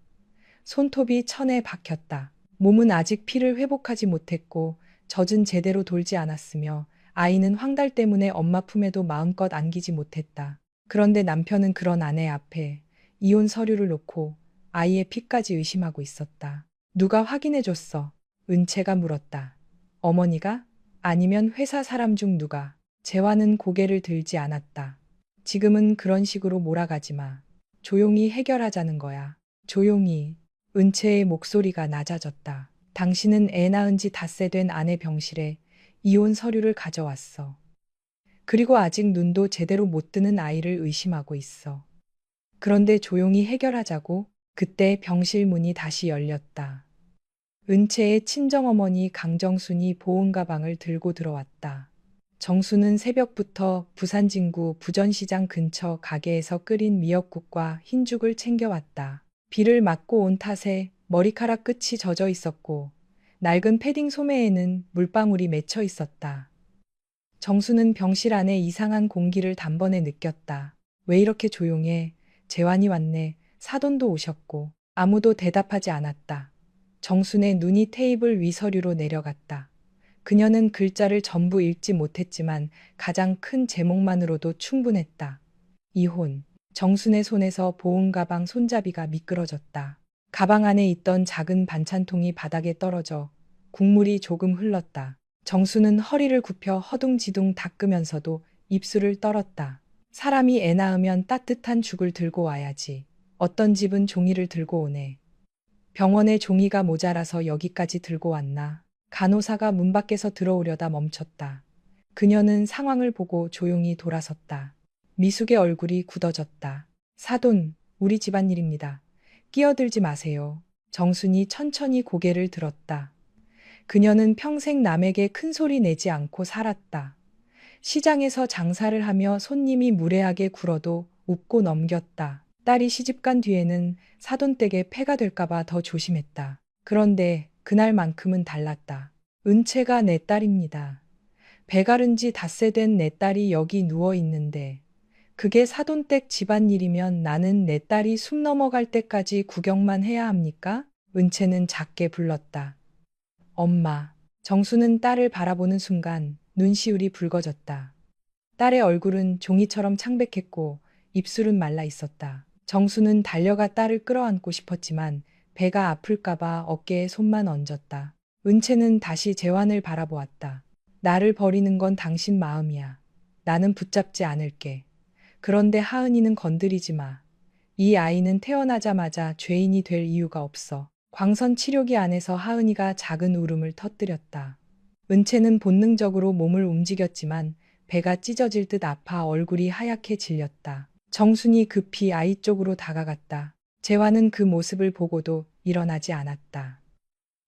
손톱이 천에 박혔다. 몸은 아직 피를 회복하지 못했고 젖은 제대로 돌지 않았으며 아이는 황달 때문에 엄마 품에도 마음껏 안기지 못했다. 그런데 남편은 그런 아내 앞에 이혼 서류를 놓고 아이의 피까지 의심하고 있었다. 누가 확인해줬어? 은채가 물었다. 어머니가? 아니면 회사 사람 중 누가? 재환은 고개를 들지 않았다. 지금은 그런 식으로 몰아가지 마. 조용히 해결하자는 거야. 조용히. 은채의 목소리가 낮아졌다. 당신은 애 낳은 지 닷새 된 아내 병실에 이혼 서류를 가져왔어. 그리고 아직 눈도 제대로 못 뜨는 아이를 의심하고 있어. 그런데 조용히 해결하자고. 그때 병실 문이 다시 열렸다. 은채의 친정어머니 강정순이 보온 가방을 들고 들어왔다. 정수는 새벽부터 부산 진구 부전시장 근처 가게에서 끓인 미역국과 흰죽을 챙겨왔다. 비를 맞고 온 탓에 머리카락 끝이 젖어 있었고 낡은 패딩 소매에는 물방울이 맺혀 있었다. 정수는 병실 안에 이상한 공기를 단번에 느꼈다. 왜 이렇게 조용해? 재환이 왔네. 사돈도 오셨고 아무도 대답하지 않았다. 정순의 눈이 테이블 위 서류로 내려갔다. 그녀는 글자를 전부 읽지 못했지만 가장 큰 제목만으로도 충분했다. 이혼. 정순의 손에서 보온 가방 손잡이가 미끄러졌다. 가방 안에 있던 작은 반찬통이 바닥에 떨어져 국물이 조금 흘렀다. 정수는 허리를 굽혀 허둥지둥 닦으면서도 입술을 떨었다. 사람이 애 낳으면 따뜻한 죽을 들고 와야지. 어떤 집은 종이를 들고 오네. 병원에 종이가 모자라서 여기까지 들고 왔나. 간호사가 문 밖에서 들어오려다 멈췄다. 그녀는 상황을 보고 조용히 돌아섰다. 미숙의 얼굴이 굳어졌다. 사돈, 우리 집안일입니다. 끼어들지 마세요. 정순이 천천히 고개를 들었다. 그녀는 평생 남에게 큰 소리 내지 않고 살았다. 시장에서 장사를 하며 손님이 무례하게 굴어도 웃고 넘겼다. 딸이 시집간 뒤에는 사돈댁에 폐가 될까봐 더 조심했다. 그런데 그날만큼은 달랐다. 은채가 내 딸입니다. 배가른 지 닷새 된 내 딸이 여기 누워 있는데 그게 사돈댁 집안일이면 나는 내 딸이 숨 넘어갈 때까지 구경만 해야 합니까? 은채는 작게 불렀다. 엄마. 정수는 딸을 바라보는 순간 눈시울이 붉어졌다. 딸의 얼굴은 종이처럼 창백했고 입술은 말라 있었다. 정수는 달려가 딸을 끌어안고 싶었지만 배가 아플까봐 어깨에 손만 얹었다. 은채는 다시 재환을 바라보았다. 나를 버리는 건 당신 마음이야. 나는 붙잡지 않을게. 그런데 하은이는 건드리지 마. 이 아이는 태어나자마자 죄인이 될 이유가 없어. 광선 치료기 안에서 하은이가 작은 울음을 터뜨렸다. 은채는 본능적으로 몸을 움직였지만 배가 찢어질 듯 아파 얼굴이 하얗게 질렸다. 정순이 급히 아이 쪽으로 다가갔다. 재환은 그 모습을 보고도 일어나지 않았다.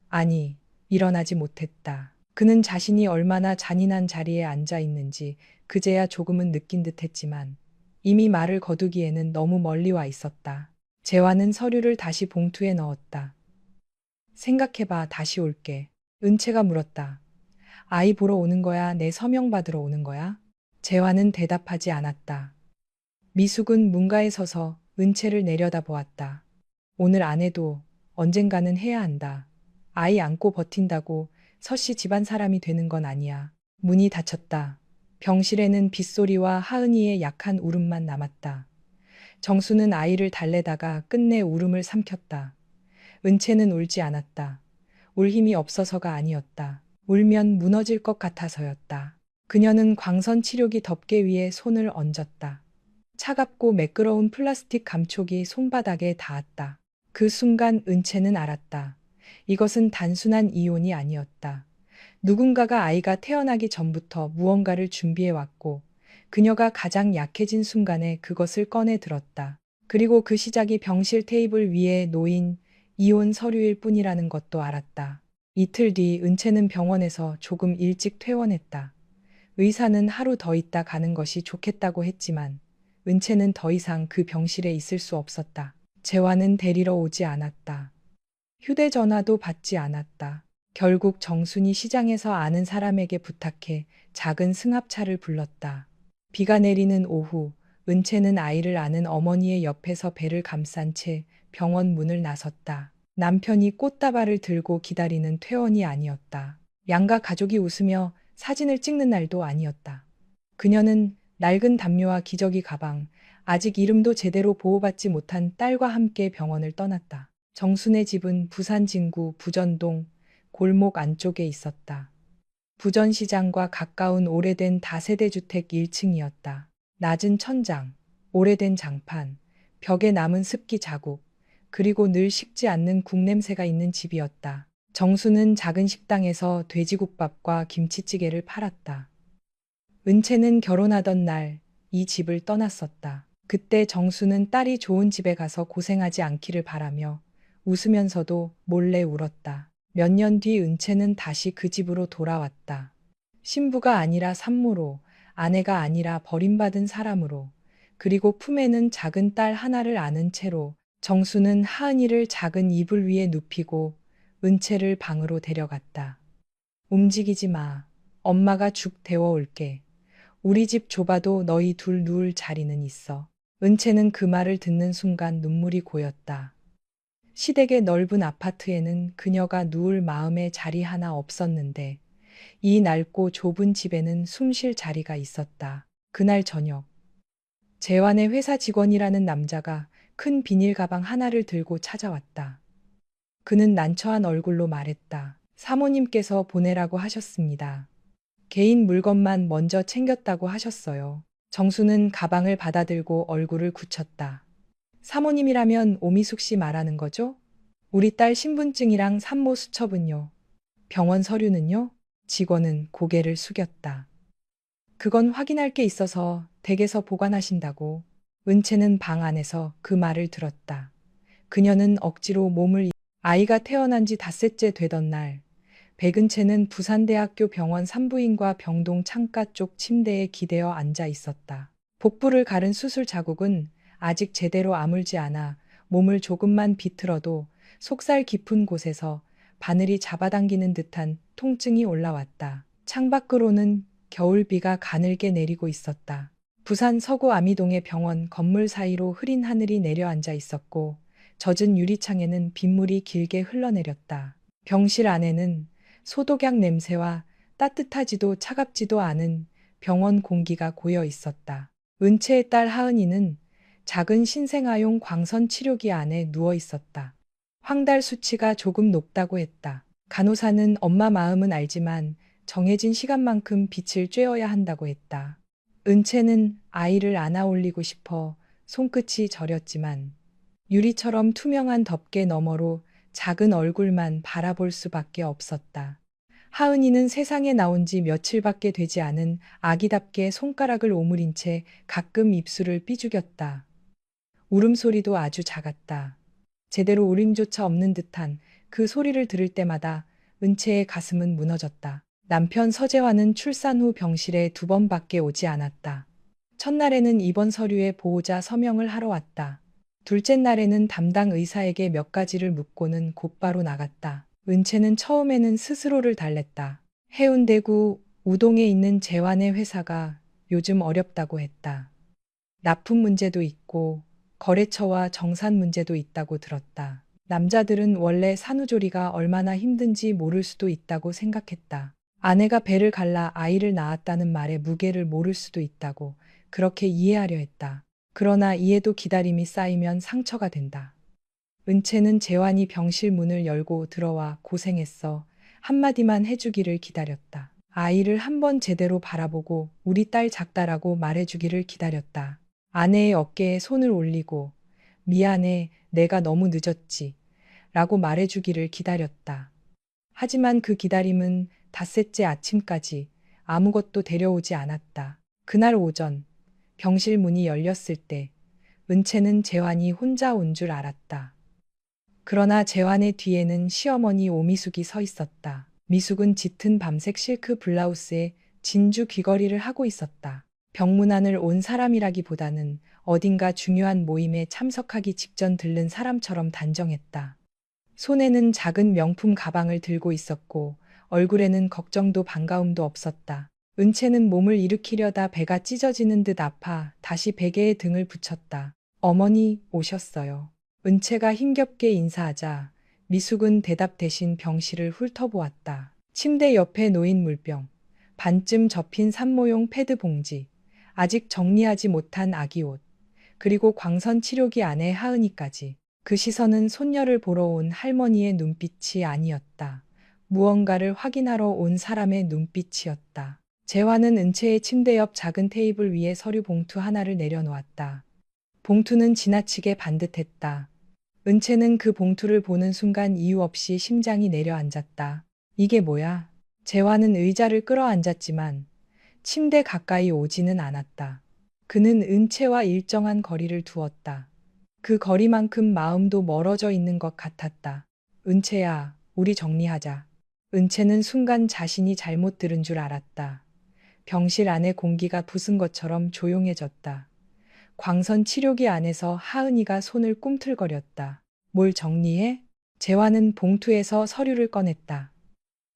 아니, 일어나지 못했다. 그는 자신이 얼마나 잔인한 자리에 앉아 있는지 그제야 조금은 느낀 듯 했지만 이미 말을 거두기에는 너무 멀리 와 있었다. 재환은 서류를 다시 봉투에 넣었다. 생각해봐, 다시 올게. 은채가 물었다. 아이 보러 오는 거야? 내 서명 받으러 오는 거야? 재환은 대답하지 않았다. 미숙은 문가에 서서 은채를 내려다보았다. 오늘 안 해도 언젠가는 해야 한다. 아이 안고 버틴다고 서씨 집안 사람이 되는 건 아니야. 문이 닫혔다. 병실에는 빗소리와 하은이의 약한 울음만 남았다. 정수는 아이를 달래다가 끝내 울음을 삼켰다. 은채는 울지 않았다. 울 힘이 없어서가 아니었다. 울면 무너질 것 같아서였다. 그녀는 광선 치료기 덮개 위에 손을 얹었다. 차갑고 매끄러운 플라스틱 감촉이 손바닥에 닿았다. 그 순간 은채는 알았다. 이것은 단순한 이혼이 아니었다. 누군가가 아이가 태어나기 전부터 무언가를 준비해 왔고 그녀가 가장 약해진 순간에 그것을 꺼내 들었다. 그리고 그 시작이 병실 테이블 위에 놓인 이혼 서류일 뿐이라는 것도 알았다. 이틀 뒤 은채는 병원에서 조금 일찍 퇴원했다. 의사는 하루 더 있다 가는 것이 좋겠다고 했지만 은채는 더 이상 그 병실에 있을 수 없었다. 재환은 데리러 오지 않았다. 휴대전화도 받지 않았다. 결국 정순이 시장에서 아는 사람에게 부탁해 작은 승합차를 불렀다. 비가 내리는 오후, 은채는 아이를 아는 어머니의 옆에서 배를 감싼 채 병원 문을 나섰다. 남편이 꽃다발을 들고 기다리는 퇴원이 아니었다. 양가 가족이 웃으며 사진을 찍는 날도 아니었다. 그녀는 낡은 담요와 기저귀 가방, 아직 이름도 제대로 보호받지 못한 딸과 함께 병원을 떠났다. 정순의 집은 부산 진구 부전동 골목 안쪽에 있었다. 부전시장과 가까운 오래된 다세대 주택 1층이었다. 낮은 천장, 오래된 장판, 벽에 남은 습기 자국, 그리고 늘 식지 않는 국 냄새가 있는 집이었다. 정수는 작은 식당에서 돼지국밥과 김치찌개를 팔았다. 은채는 결혼하던 날 이 집을 떠났었다. 그때 정수는 딸이 좋은 집에 가서 고생하지 않기를 바라며 웃으면서도 몰래 울었다. 몇 년 뒤 은채는 다시 그 집으로 돌아왔다. 신부가 아니라 산모로, 아내가 아니라 버림받은 사람으로, 그리고 품에는 작은 딸 하나를 안은 채로. 정수는 하은이를 작은 이불 위에 눕히고 은채를 방으로 데려갔다. 움직이지 마. 엄마가 죽 데워올게. 우리 집 좁아도 너희 둘 누울 자리는 있어. 은채는 그 말을 듣는 순간 눈물이 고였다. 시댁의 넓은 아파트에는 그녀가 누울 마음의 자리 하나 없었는데 이 낡고 좁은 집에는 숨 쉴 자리가 있었다. 그날 저녁 재환의 회사 직원이라는 남자가 큰 비닐 가방 하나를 들고 찾아왔다. 그는 난처한 얼굴로 말했다. 사모님께서 보내라고 하셨습니다. 개인 물건만 먼저 챙겼다고 하셨어요. 정수는 가방을 받아들고 얼굴을 굳혔다. 사모님이라면 오미숙 씨 말하는 거죠? 우리 딸 신분증이랑 산모 수첩은요? 병원 서류는요? 직원은 고개를 숙였다. 그건 확인할 게 있어서 댁에서 보관하신다고. 은채는 방 안에서 그 말을 들었다. 그녀는 억지로 아이가 태어난 지 닷새째 되던 날 백은채는 부산대학교 병원 산부인과 병동 창가 쪽 침대에 기대어 앉아 있었다. 복부를 가른 수술 자국은 아직 제대로 아물지 않아 몸을 조금만 비틀어도 속살 깊은 곳에서 바늘이 잡아당기는 듯한 통증이 올라왔다. 창밖으로는 겨울비가 가늘게 내리고 있었다. 부산 서구 아미동의 병원 건물 사이로 흐린 하늘이 내려앉아 있었고 젖은 유리창에는 빗물이 길게 흘러내렸다. 병실 안에는 소독약 냄새와 따뜻하지도 차갑지도 않은 병원 공기가 고여 있었다. 은채의 딸 하은이는 작은 신생아용 광선 치료기 안에 누워 있었다. 황달 수치가 조금 높다고 했다. 간호사는 엄마 마음은 알지만 정해진 시간만큼 빛을 쬐어야 한다고 했다. 은채는 아이를 안아 올리고 싶어 손끝이 저렸지만 유리처럼 투명한 덮개 너머로 작은 얼굴만 바라볼 수밖에 없었다. 하은이는 세상에 나온 지 며칠밖에 되지 않은 아기답게 손가락을 오므린 채 가끔 입술을 삐죽였다. 울음소리도 아주 작았다. 제대로 울림조차 없는 듯한 그 소리를 들을 때마다 은채의 가슴은 무너졌다. 남편 서재환은 출산 후 병실에 2번밖에 오지 않았다. 첫날에는 입원 서류에 보호자 서명을 하러 왔다. 둘째 날에는 담당 의사에게 몇 가지를 묻고는 곧바로 나갔다. 은채는 처음에는 스스로를 달랬다. 해운대구 우동에 있는 재환의 회사가 요즘 어렵다고 했다. 납품 문제도 있고 거래처와 정산 문제도 있다고 들었다. 남자들은 원래 산후조리가 얼마나 힘든지 모를 수도 있다고 생각했다. 아내가 배를 갈라 아이를 낳았다는 말의 무게를 모를 수도 있다고 그렇게 이해하려 했다. 그러나 이해도 기다림이 쌓이면 상처가 된다. 은채는 재환이 병실 문을 열고 들어와 고생했어 한마디만 해주기를 기다렸다. 아이를 한번 제대로 바라보고 우리 딸 작다라고 말해주기를 기다렸다. 아내의 어깨에 손을 올리고 미안해 내가 너무 늦었지 라고 말해주기를 기다렸다. 하지만 그 기다림은 닷새째 아침까지 아무것도 데려오지 않았다. 그날 오전 병실 문이 열렸을 때 은채는 재환이 혼자 온 줄 알았다. 그러나 재환의 뒤에는 시어머니 오미숙이 서 있었다. 미숙은 짙은 밤색 실크 블라우스에 진주 귀걸이를 하고 있었다. 병문안을 온 사람이라기보다는 어딘가 중요한 모임에 참석하기 직전 들른 사람처럼 단정했다. 손에는 작은 명품 가방을 들고 있었고 얼굴에는 걱정도 반가움도 없었다. 은채는 몸을 일으키려다 배가 찢어지는 듯 아파 다시 베개에 등을 붙였다. 어머니 오셨어요. 은채가 힘겹게 인사하자 미숙은 대답 대신 병실을 훑어보았다. 침대 옆에 놓인 물병, 반쯤 접힌 산모용 패드 봉지, 아직 정리하지 못한 아기 옷, 그리고 광선 치료기 안에 하은이까지. 그 시선은 손녀를 보러 온 할머니의 눈빛이 아니었다. 무언가를 확인하러 온 사람의 눈빛이었다. 재환은 은채의 침대 옆 작은 테이블 위에 서류 봉투 하나를 내려놓았다. 봉투는 지나치게 반듯했다. 은채는 그 봉투를 보는 순간 이유 없이 심장이 내려앉았다. 이게 뭐야? 재환은 의자를 끌어앉았지만 침대 가까이 오지는 않았다. 그는 은채와 일정한 거리를 두었다. 그 거리만큼 마음도 멀어져 있는 것 같았다. 은채야, 우리 정리하자. 은채는 순간 자신이 잘못 들은 줄 알았다. 병실 안의 공기가 부순 것처럼 조용해졌다. 광선 치료기 안에서 하은이가 손을 꿈틀거렸다. 뭘 정리해? 재환은 봉투에서 서류를 꺼냈다.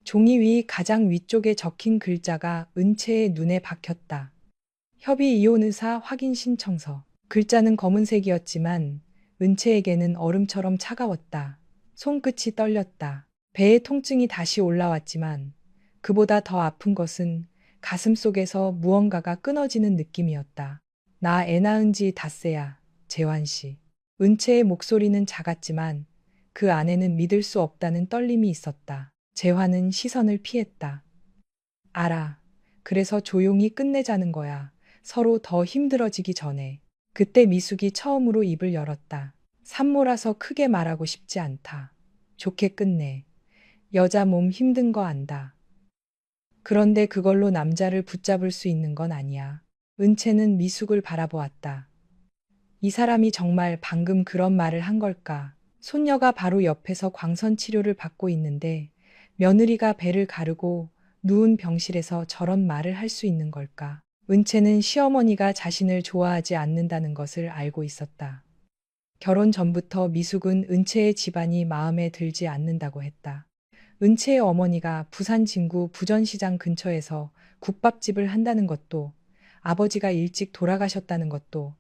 종이 위 가장 위쪽에 적힌 글자가 은채의 눈에 박혔다. 협의 이혼 의사 확인 신청서. 글자는 검은색이었지만 은채에게는 얼음처럼 차가웠다. 손끝이 떨렸다. 배의 통증이 다시 올라왔지만 그보다 더 아픈 것은 가슴 속에서 무언가가 끊어지는 느낌이었다. 나 애 낳은 지 닷새야, 재환 씨. 은채의 목소리는 작았지만 그 안에는 믿을 수 없다는 떨림이 있었다. 재환은 시선을 피했다. 알아. 그래서 조용히 끝내자는 거야. 서로 더 힘들어지기 전에. 그때 미숙이 처음으로 입을 열었다. 산모라서 크게 말하고 싶지 않다. 좋게 끝내. 여자 몸 힘든 거 안다. 그런데 그걸로 남자를 붙잡을 수 있는 건 아니야. 은채는 미숙을 바라보았다. 이 사람이 정말 방금 그런 말을 한 걸까? 손녀가 바로 옆에서 광선 치료를 받고 있는데 며느리가 배를 가르고 누운 병실에서 저런 말을 할 수 있는 걸까? 은채는 시어머니가 자신을 좋아하지 않는다는 것을 알고 있었다. 결혼 전부터 미숙은 은채의 집안이 마음에 들지 않는다고 했다. 은채의 어머니가 부산 진구 부전시장 근처에서 국밥집을 한다는 것도, 아버지가 일찍 돌아가셨다는 것도,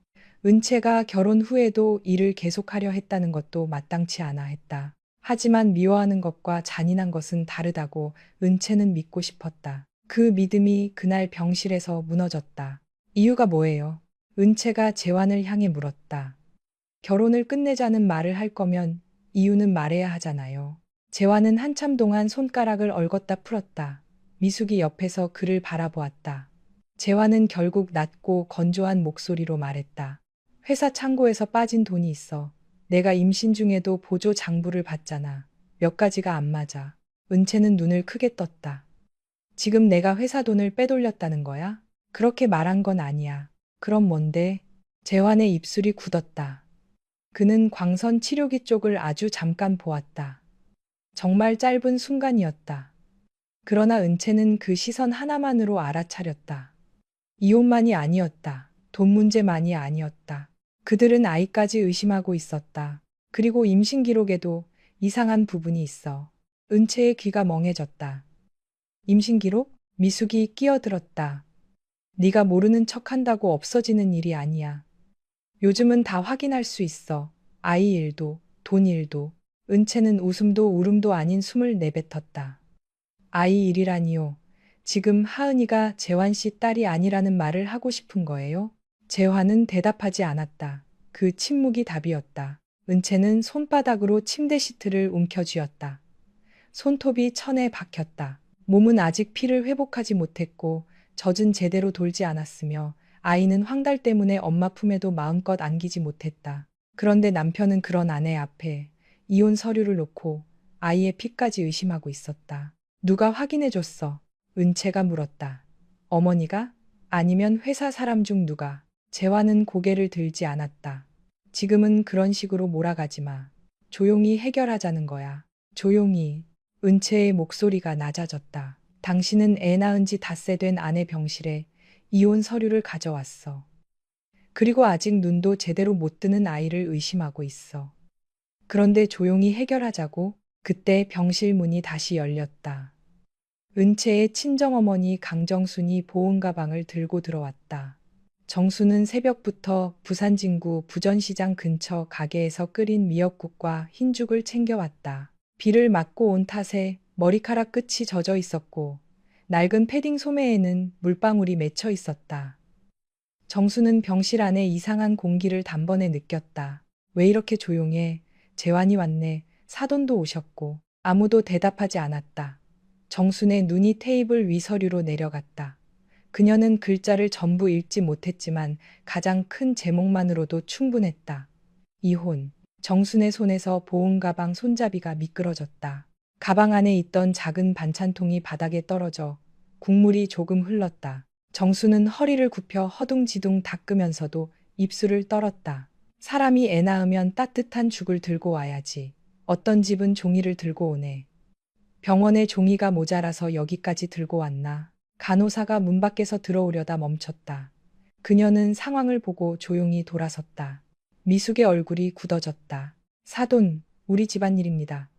은채가 결혼 후에도 일을 계속하려 했다는 것도 마땅치 않아 했다. 하지만 미워하는 것과 잔인한 것은 다르다고 은채는 믿고 싶었다. 그 믿음이 그날 병실에서 무너졌다. 이유가 뭐예요? 은채가 재환을 향해 물었다. 결혼을 끝내자는 말을 할 거면 이유는 말해야 하잖아요. 재환은 한참 동안 손가락을 얽었다 풀었다. 미숙이 옆에서 그를 바라보았다. 재환은 결국 낮고 건조한 목소리로 말했다. 회사 창고에서 빠진 돈이 있어. 내가 임신 중에도 보조 장부를 봤잖아. 몇 가지가 안 맞아. 은채는 눈을 크게 떴다. 지금 내가 회사 돈을 빼돌렸다는 거야? 그렇게 말한 건 아니야. 그럼 뭔데? 재환의 입술이 굳었다. 그는 광선 치료기 쪽을 아주 잠깐 보았다. 정말 짧은 순간이었다. 그러나 은채는 그 시선 하나만으로 알아차렸다. 이혼만이 아니었다. 돈 문제만이 아니었다. 그들은 아이까지 의심하고 있었다. 그리고 임신 기록에도 이상한 부분이 있어. 은채의 귀가 멍해졌다. 임신 기록? 미숙이 끼어들었다. 네가 모르는 척한다고 없어지는 일이 아니야. 요즘은 다 확인할 수 있어. 아이 일도, 돈 일도. 은채는 웃음도 울음도 아닌 숨을 내뱉었다. 아이 일이라니요. 지금 하은이가 재환 씨 딸이 아니라는 말을 하고 싶은 거예요? 재환은 대답하지 않았다. 그 침묵이 답이었다. 은채는 손바닥으로 침대 시트를 움켜쥐었다. 손톱이 천에 박혔다. 몸은 아직 피를 회복하지 못했고 젖은 제대로 돌지 않았으며 아이는 황달 때문에 엄마 품에도 마음껏 안기지 못했다. 그런데 남편은 그런 아내 앞에 이혼 서류를 놓고 아이의 피까지 의심하고 있었다. 누가 확인해줬어? 은채가 물었다. 어머니가? 아니면 회사 사람 중 누가? 재환은 고개를 들지 않았다. 지금은 그런 식으로 몰아가지 마. 조용히 해결하자는 거야. 조용히. 은채의 목소리가 낮아졌다. 당신은 애 낳은 지 닷새 된 아내 병실에 이혼 서류를 가져왔어. 그리고 아직 눈도 제대로 못 뜨는 아이를 의심하고 있어. 그런데 조용히 해결하자고. 그때 병실 문이 다시 열렸다. 은채의 친정어머니 강정순이 보온 가방을 들고 들어왔다. 정수는 새벽부터 부산 진구 부전시장 근처 가게에서 끓인 미역국과 흰죽을 챙겨왔다. 비를 맞고 온 탓에 머리카락 끝이 젖어 있었고 낡은 패딩 소매에는 물방울이 맺혀 있었다. 정수는 병실 안에 이상한 공기를 단번에 느꼈다. 왜 이렇게 조용해? 재환이 왔네. 사돈도 오셨고 아무도 대답하지 않았다. 정순의 눈이 테이블 위 서류로 내려갔다. 그녀는 글자를 전부 읽지 못했지만 가장 큰 제목만으로도 충분했다. 이혼. 정순의 손에서 보온 가방 손잡이가 미끄러졌다. 가방 안에 있던 작은 반찬통이 바닥에 떨어져 국물이 조금 흘렀다. 정수는 허리를 굽혀 허둥지둥 닦으면서도 입술을 떨었다. 사람이 애 낳으면 따뜻한 죽을 들고 와야지. 어떤 집은 종이를 들고 오네. 병원에 종이가 모자라서 여기까지 들고 왔나. 간호사가 문 밖에서 들어오려다 멈췄다. 그녀는 상황을 보고 조용히 돌아섰다. 미숙의 얼굴이 굳어졌다. 사돈, 우리 집안일입니다.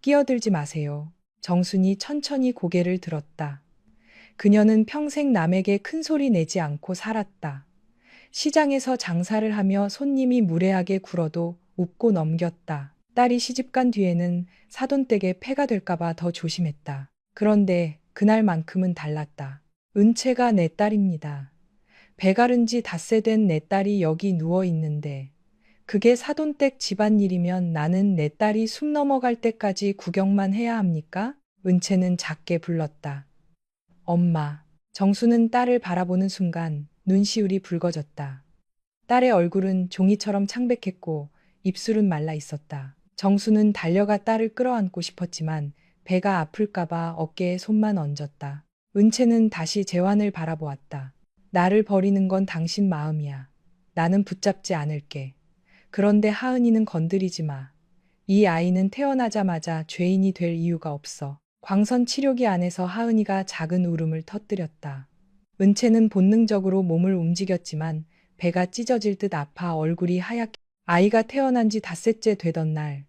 끼어들지 마세요. 정순이 천천히 고개를 들었다. 그녀는 평생 남에게 큰 소리 내지 않고 살았다. 시장에서 장사를 하며 손님이 무례하게 굴어도 웃고 넘겼다. 딸이 시집간 뒤에는 사돈댁에 폐가 될까봐 더 조심했다. 그런데 그날만큼은 달랐다. 은채가 내 딸입니다. 배가른 지 닷새 된 내 딸이 여기 누워 있는데 그게 사돈댁 집안일이면 나는 내 딸이 숨 넘어갈 때까지 구경만 해야 합니까? 은채는 작게 불렀다. 엄마. 정수는 딸을 바라보는 순간 눈시울이 붉어졌다. 딸의 얼굴은 종이처럼 창백했고 입술은 말라 있었다. 정수는 달려가 딸을 끌어안고 싶었지만 배가 아플까봐 어깨에 손만 얹었다. 은채는 다시 재환을 바라보았다. 나를 버리는 건 당신 마음이야. 나는 붙잡지 않을게. 그런데 하은이는 건드리지 마. 이 아이는 태어나자마자 죄인이 될 이유가 없어. 광선 치료기 안에서 하은이가 작은 울음을 터뜨렸다. 은채는 본능적으로 몸을 움직였지만 배가 찢어질 듯 아파 얼굴이 하얗게 아이가 태어난 지 닷새째 되던 날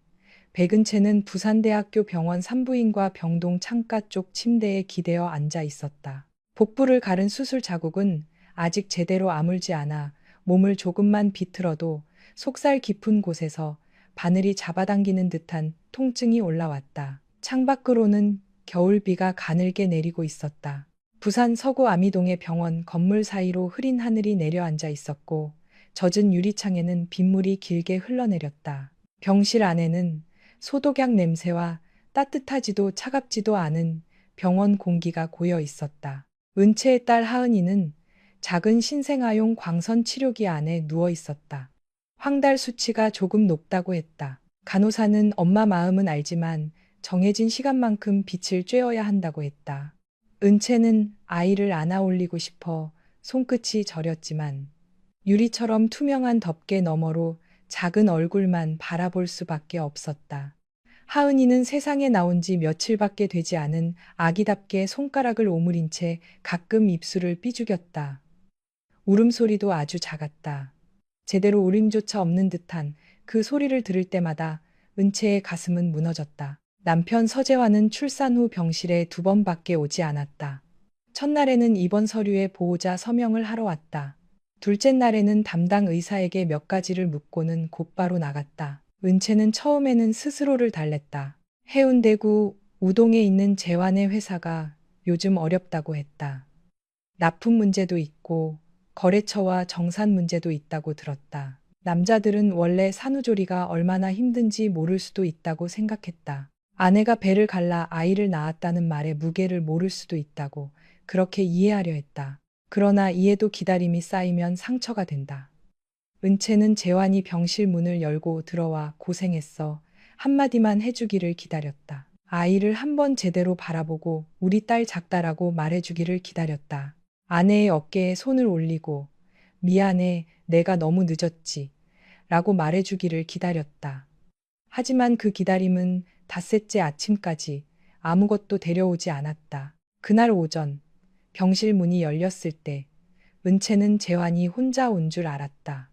백은채는 부산대학교 병원 산부인과 병동 창가 쪽 침대에 기대어 앉아 있었다. 복부를 가른 수술 자국은 아직 제대로 아물지 않아 몸을 조금만 비틀어도 속살 깊은 곳에서 바늘이 잡아당기는 듯한 통증이 올라왔다. 창밖으로는 겨울비가 가늘게 내리고 있었다. 부산 서구 아미동의 병원 건물 사이로 흐린 하늘이 내려앉아 있었고 젖은 유리창에는 빗물이 길게 흘러내렸다. 병실 안에는 소독약 냄새와 따뜻하지도 차갑지도 않은 병원 공기가 고여 있었다. 은채의 딸 하은이는 작은 신생아용 광선 치료기 안에 누워 있었다. 황달 수치가 조금 높다고 했다. 간호사는 엄마 마음은 알지만 정해진 시간만큼 빛을 쬐어야 한다고 했다. 은채는 아이를 안아 올리고 싶어 손끝이 저렸지만 유리처럼 투명한 덮개 너머로 작은 얼굴만 바라볼 수밖에 없었다. 하은이는 세상에 나온 지 며칠밖에 되지 않은 아기답게 손가락을 오므린 채 가끔 입술을 삐죽였다. 울음소리도 아주 작았다. 제대로 울림조차 없는 듯한 그 소리를 들을 때마다 은채의 가슴은 무너졌다. 남편 서재환은 출산 후 병실에 2번밖에 오지 않았다. 첫날에는 입원 서류에 보호자 서명을 하러 왔다. 둘째 날에는 담당 의사에게 몇 가지를 묻고는 곧바로 나갔다. 은채는 처음에는 스스로를 달랬다. 해운대구 우동에 있는 재환의 회사가 요즘 어렵다고 했다. 납품 문제도 있고 거래처와 정산 문제도 있다고 들었다. 남자들은 원래 산후조리가 얼마나 힘든지 모를 수도 있다고 생각했다. 아내가 배를 갈라 아이를 낳았다는 말의 무게를 모를 수도 있다고 그렇게 이해하려 했다. 그러나 이해도 기다림이 쌓이면 상처가 된다. 은채는 재환이 병실 문을 열고 들어와 고생했어 한마디만 해주기를 기다렸다. 아이를 한번 제대로 바라보고 우리 딸 작다라고 말해주기를 기다렸다. 아내의 어깨에 손을 올리고 미안해 내가 너무 늦었지 라고 말해주기를 기다렸다. 하지만 그 기다림은 닷새째 아침까지 아무것도 데려오지 않았다. 그날 오전 병실 문이 열렸을 때 은채는 재환이 혼자 온 줄 알았다.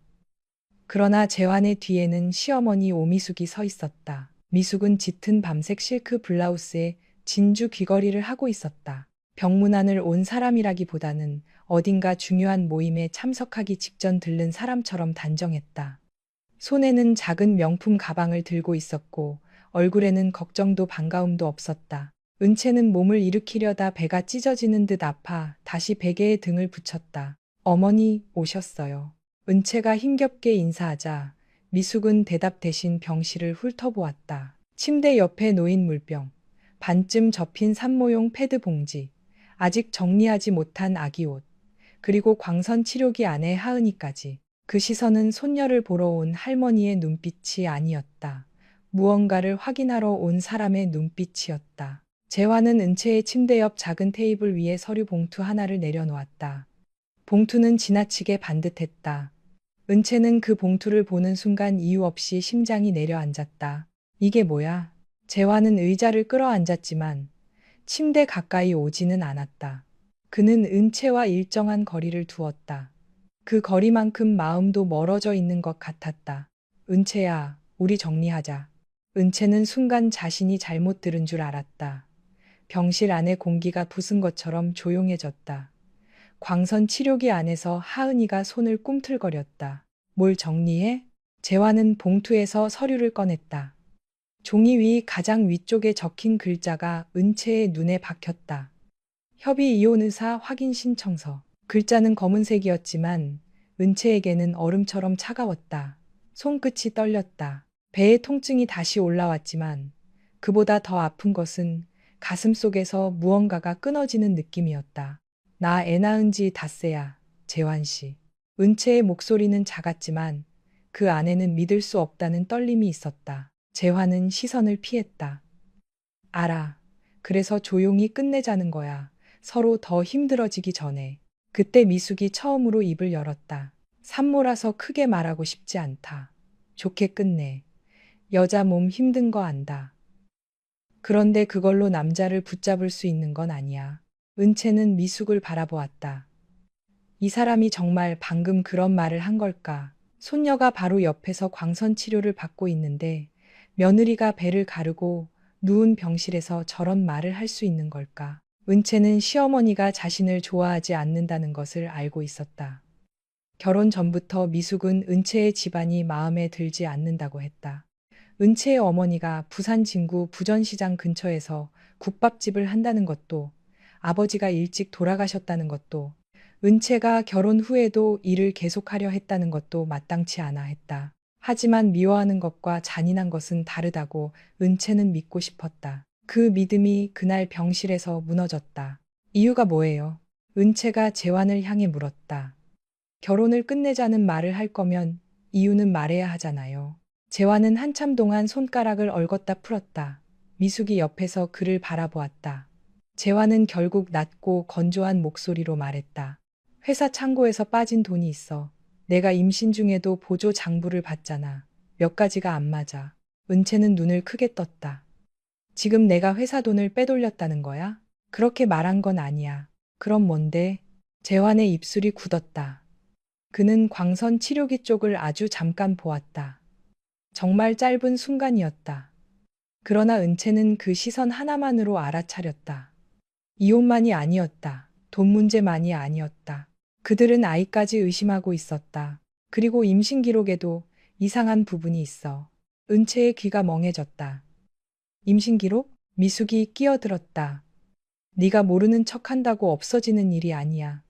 그러나 재환의 뒤에는 시어머니 오미숙이 서 있었다. 미숙은 짙은 밤색 실크 블라우스에 진주 귀걸이를 하고 있었다. 병문안을 온 사람이라기보다는 어딘가 중요한 모임에 참석하기 직전 들른 사람처럼 단정했다. 손에는 작은 명품 가방을 들고 있었고 얼굴에는 걱정도 반가움도 없었다. 은채는 몸을 일으키려다 배가 찢어지는 듯 아파 다시 베개에 등을 붙였다. 어머니 오셨어요. 은채가 힘겹게 인사하자 미숙은 대답 대신 병실을 훑어보았다. 침대 옆에 놓인 물병, 반쯤 접힌 산모용 패드 봉지, 아직 정리하지 못한 아기 옷. 그리고 광선 치료기 안에 하은이까지. 그 시선은 손녀를 보러 온 할머니의 눈빛이 아니었다. 무언가를 확인하러 온 사람의 눈빛이었다. 재환은 은채의 침대 옆 작은 테이블 위에 서류 봉투 하나를 내려놓았다. 봉투는 지나치게 반듯했다. 은채는 그 봉투를 보는 순간 이유 없이 심장이 내려앉았다. 이게 뭐야? 재환은 의자를 끌어앉았지만 침대 가까이 오지는 않았다. 그는 은채와 일정한 거리를 두었다. 그 거리만큼 마음도 멀어져 있는 것 같았다. 은채야, 우리 정리하자. 은채는 순간 자신이 잘못 들은 줄 알았다. 병실 안의 공기가 부순 것처럼 조용해졌다. 광선 치료기 안에서 하은이가 손을 꿈틀거렸다. 뭘 정리해? 재환은 봉투에서 서류를 꺼냈다. 종이 위 가장 위쪽에 적힌 글자가 은채의 눈에 박혔다. 협의 이혼 의사 확인 신청서. 글자는 검은색이었지만 은채에게는 얼음처럼 차가웠다. 손끝이 떨렸다. 배의 통증이 다시 올라왔지만 그보다 더 아픈 것은 가슴 속에서 무언가가 끊어지는 느낌이었다. 나 애 낳은 지 닷새야, 재환 씨. 은채의 목소리는 작았지만 그 안에는 믿을 수 없다는 떨림이 있었다. 재환은 시선을 피했다. 알아. 그래서 조용히 끝내자는 거야. 서로 더 힘들어지기 전에. 그때 미숙이 처음으로 입을 열었다. 산모라서 크게 말하고 싶지 않다. 좋게 끝내. 여자 몸 힘든 거 안다. 그런데 그걸로 남자를 붙잡을 수 있는 건 아니야. 은채는 미숙을 바라보았다. 이 사람이 정말 방금 그런 말을 한 걸까? 손녀가 바로 옆에서 광선 치료를 받고 있는데 며느리가 배를 가르고 누운 병실에서 저런 말을 할 수 있는 걸까? 은채는 시어머니가 자신을 좋아하지 않는다는 것을 알고 있었다. 결혼 전부터 미숙은 은채의 집안이 마음에 들지 않는다고 했다. 은채의 어머니가 부산 진구 부전시장 근처에서 국밥집을 한다는 것도, 아버지가 일찍 돌아가셨다는 것도, 은채가 결혼 후에도 일을 계속하려 했다는 것도 마땅치 않아 했다. 하지만 미워하는 것과 잔인한 것은 다르다고 은채는 믿고 싶었다. 그 믿음이 그날 병실에서 무너졌다. 이유가 뭐예요? 은채가 재환을 향해 물었다. 결혼을 끝내자는 말을 할 거면 이유는 말해야 하잖아요. 재환은 한참 동안 손가락을 얽었다 풀었다. 미숙이 옆에서 그를 바라보았다. 재환은 결국 낮고 건조한 목소리로 말했다. 회사 창고에서 빠진 돈이 있어. 내가 임신 중에도 보조 장부를 봤잖아. 몇 가지가 안 맞아. 은채는 눈을 크게 떴다. 지금 내가 회사 돈을 빼돌렸다는 거야? 그렇게 말한 건 아니야. 그럼 뭔데? 재환의 입술이 굳었다. 그는 광선 치료기 쪽을 아주 잠깐 보았다. 정말 짧은 순간이었다. 그러나 은채는 그 시선 하나만으로 알아차렸다. 이혼만이 아니었다. 돈 문제만이 아니었다. 그들은 아이까지 의심하고 있었다. 그리고 임신 기록에도 이상한 부분이 있어. 은채의 귀가 멍해졌다. 임신 기록? 미숙이 끼어들었다. 네가 모르는 척한다고 없어지는 일이 아니야.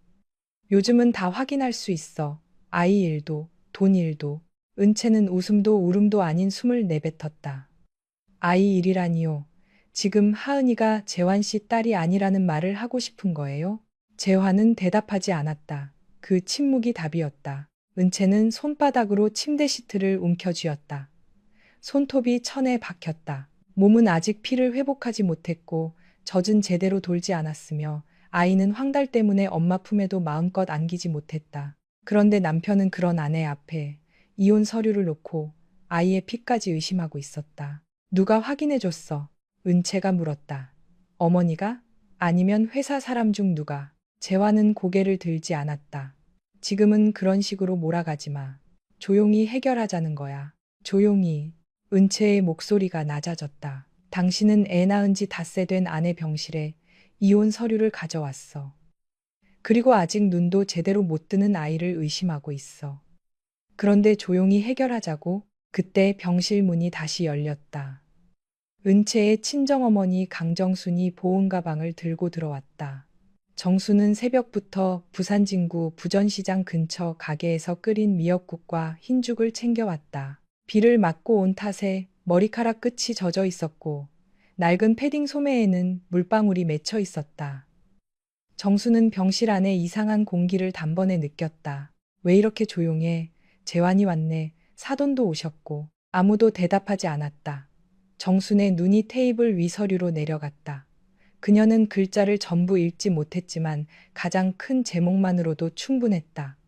요즘은 다 확인할 수 있어. 아이 일도, 돈 일도. 은채는 웃음도 울음도 아닌 숨을 내뱉었다. 아이 일이라니요. 지금 하은이가 재환 씨 딸이 아니라는 말을 하고 싶은 거예요? 재환은 대답하지 않았다. 그 침묵이 답이었다. 은채는 손바닥으로 침대 시트를 움켜쥐었다. 손톱이 천에 박혔다. 몸은 아직 피를 회복하지 못했고 젖은 제대로 돌지 않았으며 아이는 황달 때문에 엄마 품에도 마음껏 안기지 못했다. 그런데 남편은 그런 아내 앞에 이혼 서류를 놓고 아이의 피까지 의심하고 있었다. 누가 확인해줬어? 은채가 물었다. 어머니가? 아니면 회사 사람 중 누가? 재환은 고개를 들지 않았다. 지금은 그런 식으로 몰아가지 마. 조용히 해결하자는 거야. 조용히. 은채의 목소리가 낮아졌다. 당신은 애 낳은 지 닷새 된 아내 병실에 이혼 서류를 가져왔어. 그리고 아직 눈도 제대로 못 뜨는 아이를 의심하고 있어. 그런데 조용히 해결하자고. 그때 병실 문이 다시 열렸다. 은채의 친정어머니 강정순이 보온 가방을 들고 들어왔다. 정수는 새벽부터 부산 진구 부전시장 근처 가게에서 끓인 미역국과 흰죽을 챙겨왔다. 비를 맞고 온 탓에 머리카락 끝이 젖어 있었고 낡은 패딩 소매에는 물방울이 맺혀 있었다. 정수는 병실 안에 이상한 공기를 단번에 느꼈다. 왜 이렇게 조용해? 재환이 왔네. 사돈도 오셨고. 아무도 대답하지 않았다. 정순의 눈이 테이블 위 서류로 내려갔다. 그녀는 글자를 전부 읽지 못했지만 가장 큰 제목만으로도 충분했다.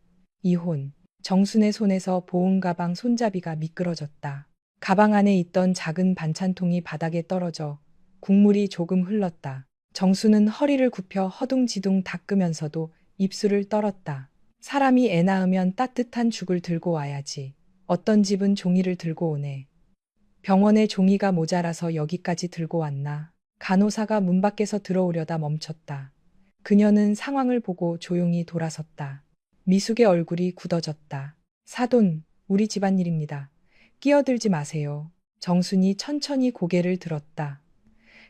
이혼. 정순의 손에서 보온 가방 손잡이가 미끄러졌다. 가방 안에 있던 작은 반찬통이 바닥에 떨어져 국물이 조금 흘렀다. 정수는 허리를 굽혀 허둥지둥 닦으면서도 입술을 떨었다. 사람이 애 낳으면 따뜻한 죽을 들고 와야지. 어떤 집은 종이를 들고 오네. 병원에 종이가 모자라서 여기까지 들고 왔나. 간호사가 문 밖에서 들어오려다 멈췄다. 그녀는 상황을 보고 조용히 돌아섰다. 미숙의 얼굴이 굳어졌다. 사돈, 우리 집안일입니다. 끼어들지 마세요. 정순이 천천히 고개를 들었다.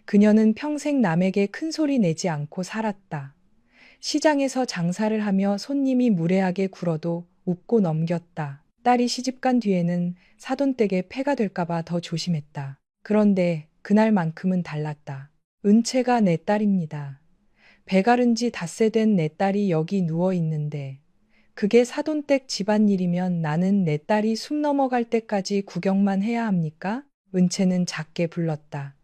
그녀는 평생 남에게 큰 소리 내지 않고 살았다. 시장에서 장사를 하며 손님이 무례하게 굴어도 웃고 넘겼다. 딸이 시집간 뒤에는 사돈댁에 폐가 될까봐 더 조심했다. 그런데 그날만큼은 달랐다. 은채가 내 딸입니다. 배가른 지 닷새 된 내 딸이 여기 누워 있는데 그게 사돈댁 집안일이면 나는 내 딸이 숨 넘어갈 때까지 구경만 해야 합니까? 은채는 작게 불렀다.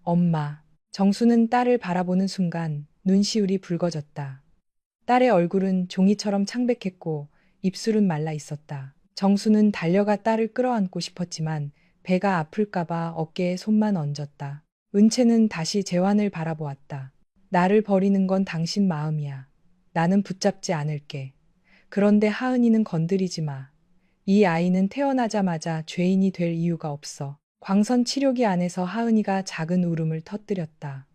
엄마. 정수는 딸을 바라보는 순간 눈시울이 붉어졌다. 딸의 얼굴은 종이처럼 창백했고 입술은 말라 있었다. 정수는 달려가 딸을 끌어안고 싶었지만 배가 아플까봐 어깨에 손만 얹었다. 은채는 다시 재환을 바라보았다. 나를 버리는 건 당신 마음이야. 나는 붙잡지 않을게. 그런데 하은이는 건드리지 마. 이 아이는 태어나자마자 죄인이 될 이유가 없어. 광선 치료기 안에서 하은이가 작은 울음을 터뜨렸다.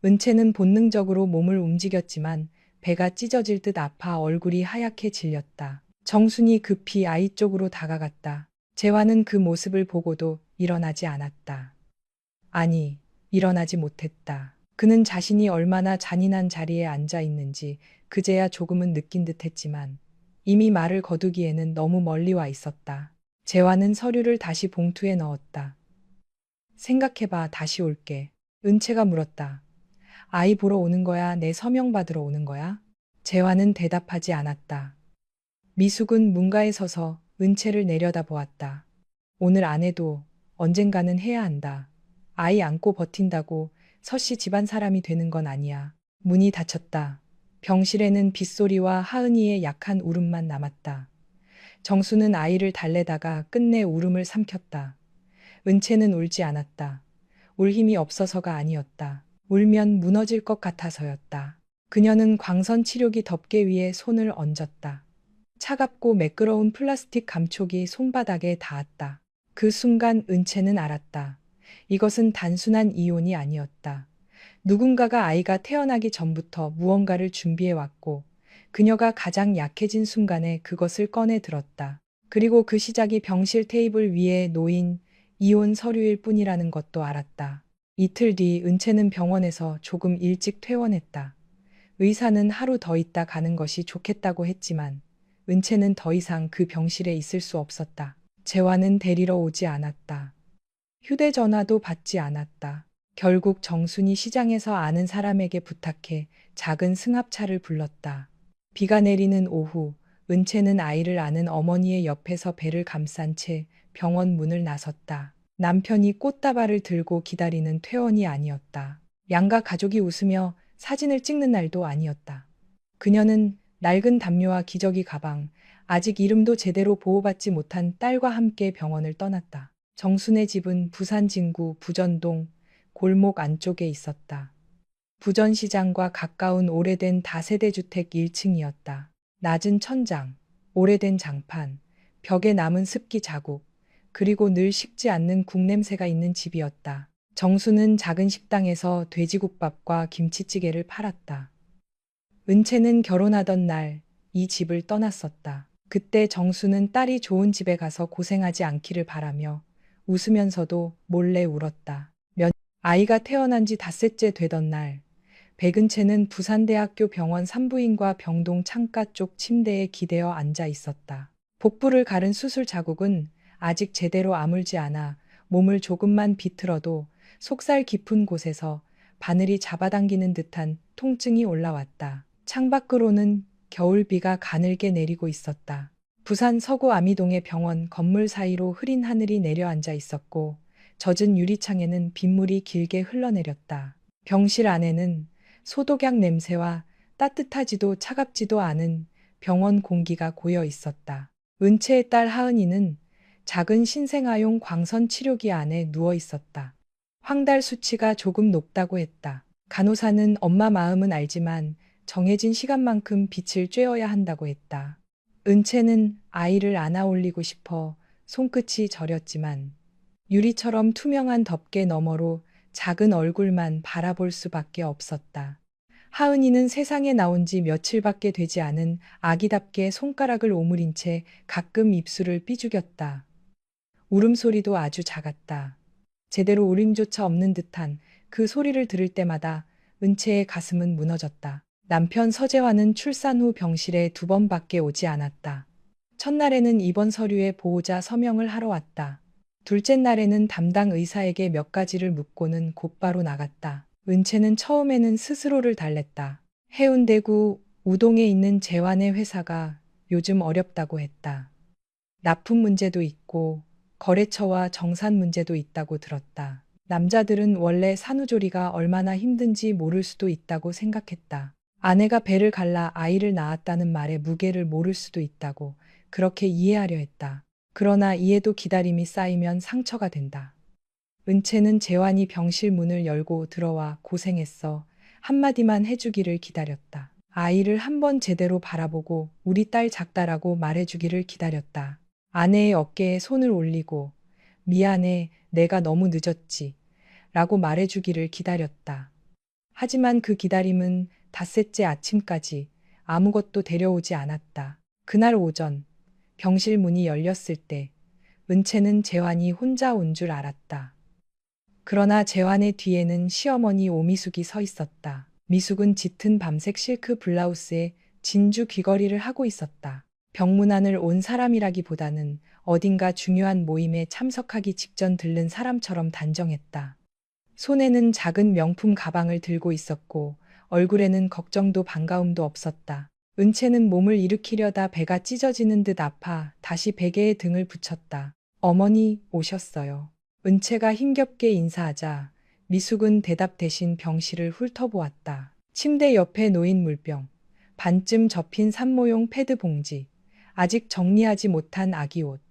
은채는 본능적으로 몸을 움직였지만 배가 찢어질 듯 아파 얼굴이 하얗게 질렸다. 정순이 급히 아이 쪽으로 다가갔다. 재환은 그 모습을 보고도 일어나지 않았다. 아니, 일어나지 못했다. 그는 자신이 얼마나 잔인한 자리에 앉아 있는지 그제야 조금은 느낀 듯 했지만 이미 말을 거두기에는 너무 멀리 와 있었다. 재환은 서류를 다시 봉투에 넣었다. 생각해봐, 다시 올게. 은채가 물었다. 아이 보러 오는 거야? 내 서명 받으러 오는 거야? 재환은 대답하지 않았다. 미숙은 문가에 서서 은채를 내려다보았다. 오늘 안 해도 언젠가는 해야 한다. 아이 안고 버틴다고 서씨 집안 사람이 되는 건 아니야. 문이 닫혔다. 병실에는 빗소리와 하은이의 약한 울음만 남았다. 정수는 아이를 달래다가 끝내 울음을 삼켰다. 은채는 울지 않았다. 울 힘이 없어서가 아니었다. 울면 무너질 것 같아서였다. 그녀는 광선 치료기 덮개 위에 손을 얹었다. 차갑고 매끄러운 플라스틱 감촉이 손바닥에 닿았다. 그 순간 은채는 알았다. 이것은 단순한 이혼이 아니었다. 누군가가 아이가 태어나기 전부터 무언가를 준비해왔고 그녀가 가장 약해진 순간에 그것을 꺼내 들었다. 그리고 그 시작이 병실 테이블 위에 놓인 이혼 서류일 뿐이라는 것도 알았다. 이틀 뒤 은채는 병원에서 조금 일찍 퇴원했다. 의사는 하루 더 있다 가는 것이 좋겠다고 했지만 은채는 더 이상 그 병실에 있을 수 없었다. 재환은 데리러 오지 않았다. 휴대전화도 받지 않았다. 결국 정순이 시장에서 아는 사람에게 부탁해 작은 승합차를 불렀다. 비가 내리는 오후, 은채는 아이를 아는 어머니의 옆에서 배를 감싼 채 병원 문을 나섰다. 남편이 꽃다발을 들고 기다리는 퇴원이 아니었다. 양가 가족이 웃으며 사진을 찍는 날도 아니었다. 그녀는 낡은 담요와 기저귀 가방, 아직 이름도 제대로 보호받지 못한 딸과 함께 병원을 떠났다. 정순의 집은 부산 진구 부전동 골목 안쪽에 있었다. 부전시장과 가까운 오래된 다세대 주택 1층이었다. 낮은 천장, 오래된 장판, 벽에 남은 습기 자국, 그리고 늘 식지 않는 국냄새가 있는 집이었다. 정수는 작은 식당에서 돼지국밥과 김치찌개를 팔았다. 은채는 결혼하던 날 이 집을 떠났었다. 그때 정수는 딸이 좋은 집에 가서 고생하지 않기를 바라며 웃으면서도 몰래 울었다. 아이가 태어난 지 닷새째 되던 날, 백은채는 부산대학교 병원 산부인과 병동 창가 쪽 침대에 기대어 앉아 있었다. 복부를 가른 수술 자국은 아직 제대로 아물지 않아 몸을 조금만 비틀어도 속살 깊은 곳에서 바늘이 잡아당기는 듯한 통증이 올라왔다. 창밖으로는 겨울비가 가늘게 내리고 있었다. 부산 서구 아미동의 병원 건물 사이로 흐린 하늘이 내려앉아 있었고 젖은 유리창에는 빗물이 길게 흘러내렸다. 병실 안에는 소독약 냄새와 따뜻하지도 차갑지도 않은 병원 공기가 고여 있었다. 은채의 딸 하은이는 작은 신생아용 광선 치료기 안에 누워 있었다. 황달 수치가 조금 높다고 했다. 간호사는 엄마 마음은 알지만 정해진 시간만큼 빛을 쬐어야 한다고 했다. 은채는 아이를 안아 올리고 싶어 손끝이 저렸지만 유리처럼 투명한 덮개 너머로 작은 얼굴만 바라볼 수밖에 없었다. 하은이는 세상에 나온 지 며칠밖에 되지 않은 아기답게 손가락을 오므린 채 가끔 입술을 삐죽였다. 울음소리도 아주 작았다. 제대로 울림조차 없는 듯한 그 소리를 들을 때마다 은채의 가슴은 무너졌다. 남편 서재환은 출산 후 병실에 2번밖에 오지 않았다. 첫날에는 입원 서류에 보호자 서명을 하러 왔다. 둘째 날에는 담당 의사에게 몇 가지를 묻고는 곧바로 나갔다. 은채는 처음에는 스스로를 달랬다. 해운대구 우동에 있는 재환의 회사가 요즘 어렵다고 했다. 납품 문제도 있고 거래처와 정산 문제도 있다고 들었다. 남자들은 원래 산후조리가 얼마나 힘든지 모를 수도 있다고 생각했다. 아내가 배를 갈라 아이를 낳았다는 말의 무게를 모를 수도 있다고 그렇게 이해하려 했다. 그러나 이해도 기다림이 쌓이면 상처가 된다. 은채는 재환이 병실 문을 열고 들어와 고생했어 한마디만 해주기를 기다렸다. 아이를 한번 제대로 바라보고 우리 딸 작다라고 말해주기를 기다렸다. 아내의 어깨에 손을 올리고 미안해 내가 너무 늦었지 라고 말해주기를 기다렸다. 하지만 그 기다림은 닷새째 아침까지 아무것도 데려오지 않았다. 그날 오전 병실 문이 열렸을 때 은채는 재환이 혼자 온 줄 알았다. 그러나 재환의 뒤에는 시어머니 오미숙이 서 있었다. 미숙은 짙은 밤색 실크 블라우스에 진주 귀걸이를 하고 있었다. 병문안을 온 사람이라기보다는 어딘가 중요한 모임에 참석하기 직전 들른 사람처럼 단정했다. 손에는 작은 명품 가방을 들고 있었고 얼굴에는 걱정도 반가움도 없었다. 은채는 몸을 일으키려다 배가 찢어지는 듯 아파 다시 베개에 등을 붙였다. 어머니 오셨어요. 은채가 힘겹게 인사하자 미숙은 대답 대신 병실을 훑어보았다. 침대 옆에 놓인 물병, 반쯤 접힌 산모용 패드 봉지, 아직 정리하지 못한 아기 옷,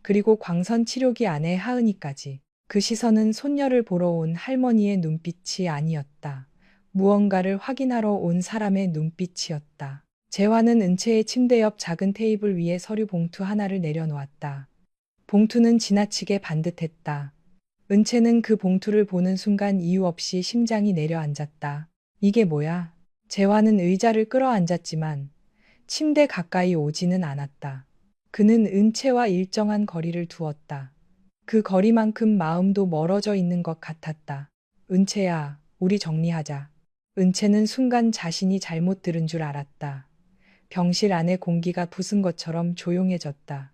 그리고 광선 치료기 안에 하은이까지. 그 시선은 손녀를 보러 온 할머니의 눈빛이 아니었다. 무언가를 확인하러 온 사람의 눈빛이었다. 재환은 은채의 침대 옆 작은 테이블 위에 서류 봉투 하나를 내려놓았다. 봉투는 지나치게 반듯했다. 은채는 그 봉투를 보는 순간 이유 없이 심장이 내려앉았다. 이게 뭐야? 재환은 의자를 끌어앉았지만 침대 가까이 오지는 않았다. 그는 은채와 일정한 거리를 두었다. 그 거리만큼 마음도 멀어져 있는 것 같았다. 은채야, 우리 정리하자. 은채는 순간 자신이 잘못 들은 줄 알았다. 병실 안의 공기가 부순 것처럼 조용해졌다.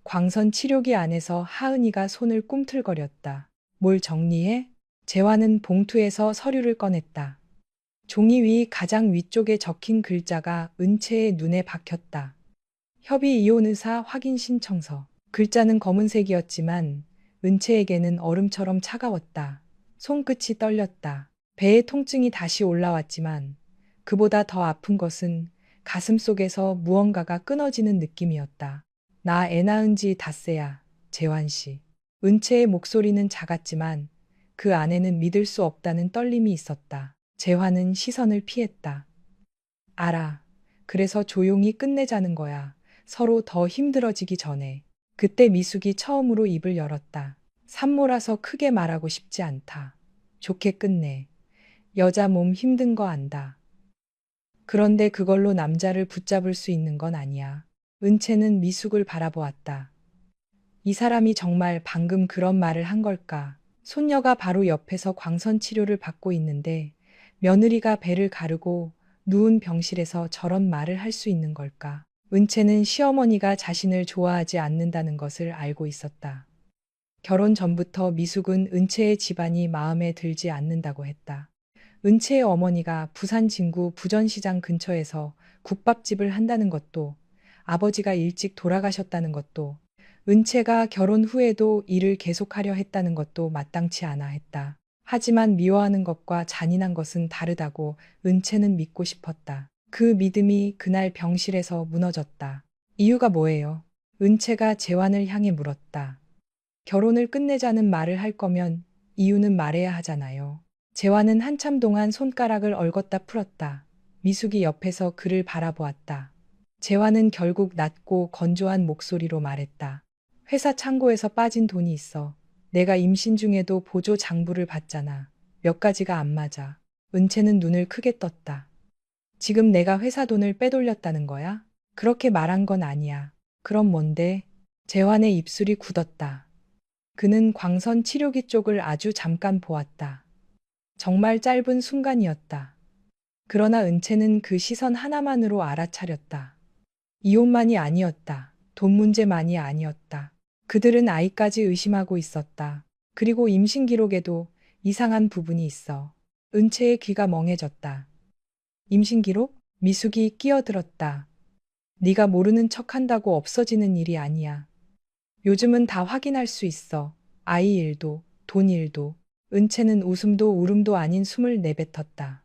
광선 치료기 안에서 하은이가 손을 꿈틀거렸다. 뭘 정리해? 재환은 봉투에서 서류를 꺼냈다. 종이 위 가장 위쪽에 적힌 글자가 은채의 눈에 박혔다. 협의 이혼 의사 확인 신청서. 글자는 검은색이었지만 은채에게는 얼음처럼 차가웠다. 손끝이 떨렸다. 배의 통증이 다시 올라왔지만 그보다 더 아픈 것은 가슴 속에서 무언가가 끊어지는 느낌이었다. 나 애 낳은 지 닷새야, 재환 씨. 은채의 목소리는 작았지만 그 안에는 믿을 수 없다는 떨림이 있었다. 재환은 시선을 피했다. 알아. 그래서 조용히 끝내자는 거야. 서로 더 힘들어지기 전에. 그때 미숙이 처음으로 입을 열었다. 산모라서 크게 말하고 싶지 않다. 좋게 끝내. 여자 몸 힘든 거 안다. 그런데 그걸로 남자를 붙잡을 수 있는 건 아니야. 은채는 미숙을 바라보았다. 이 사람이 정말 방금 그런 말을 한 걸까? 손녀가 바로 옆에서 광선 치료를 받고 있는데 며느리가 배를 가르고 누운 병실에서 저런 말을 할 수 있는 걸까? 은채는 시어머니가 자신을 좋아하지 않는다는 것을 알고 있었다. 결혼 전부터 미숙은 은채의 집안이 마음에 들지 않는다고 했다. 은채의 어머니가 부산 진구 부전시장 근처에서 국밥집을 한다는 것도, 아버지가 일찍 돌아가셨다는 것도, 은채가 결혼 후에도 일을 계속하려 했다는 것도 마땅치 않아 했다. 하지만 미워하는 것과 잔인한 것은 다르다고 은채는 믿고 싶었다. 그 믿음이 그날 병실에서 무너졌다. 이유가 뭐예요? 은채가 재환을 향해 물었다. 결혼을 끝내자는 말을 할 거면 이유는 말해야 하잖아요. 재환은 한참 동안 손가락을 얽었다 풀었다. 미숙이 옆에서 그를 바라보았다. 재환은 결국 낮고 건조한 목소리로 말했다. 회사 창고에서 빠진 돈이 있어. 내가 임신 중에도 보조 장부를 봤잖아. 몇 가지가 안 맞아. 은채는 눈을 크게 떴다. 지금 내가 회사 돈을 빼돌렸다는 거야? 그렇게 말한 건 아니야. 그럼 뭔데? 재환의 입술이 굳었다. 그는 광선 치료기 쪽을 아주 잠깐 보았다. 정말 짧은 순간이었다. 그러나 은채는 그 시선 하나만으로 알아차렸다. 이혼만이 아니었다. 돈 문제만이 아니었다. 그들은 아이까지 의심하고 있었다. 그리고 임신 기록에도 이상한 부분이 있어. 은채의 귀가 멍해졌다. 임신 기록? 미숙이 끼어들었다. 네가 모르는 척한다고 없어지는 일이 아니야. 요즘은 다 확인할 수 있어. 아이 일도, 돈 일도. 은채는 웃음도 울음도 아닌 숨을 내뱉었다.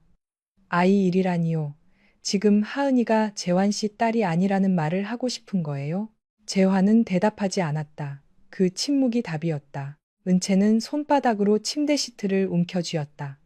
아이 일이라니요. 지금 하은이가 재환 씨 딸이 아니라는 말을 하고 싶은 거예요? 재환은 대답하지 않았다. 그 침묵이 답이었다. 은채는 손바닥으로 침대 시트를 움켜쥐었다.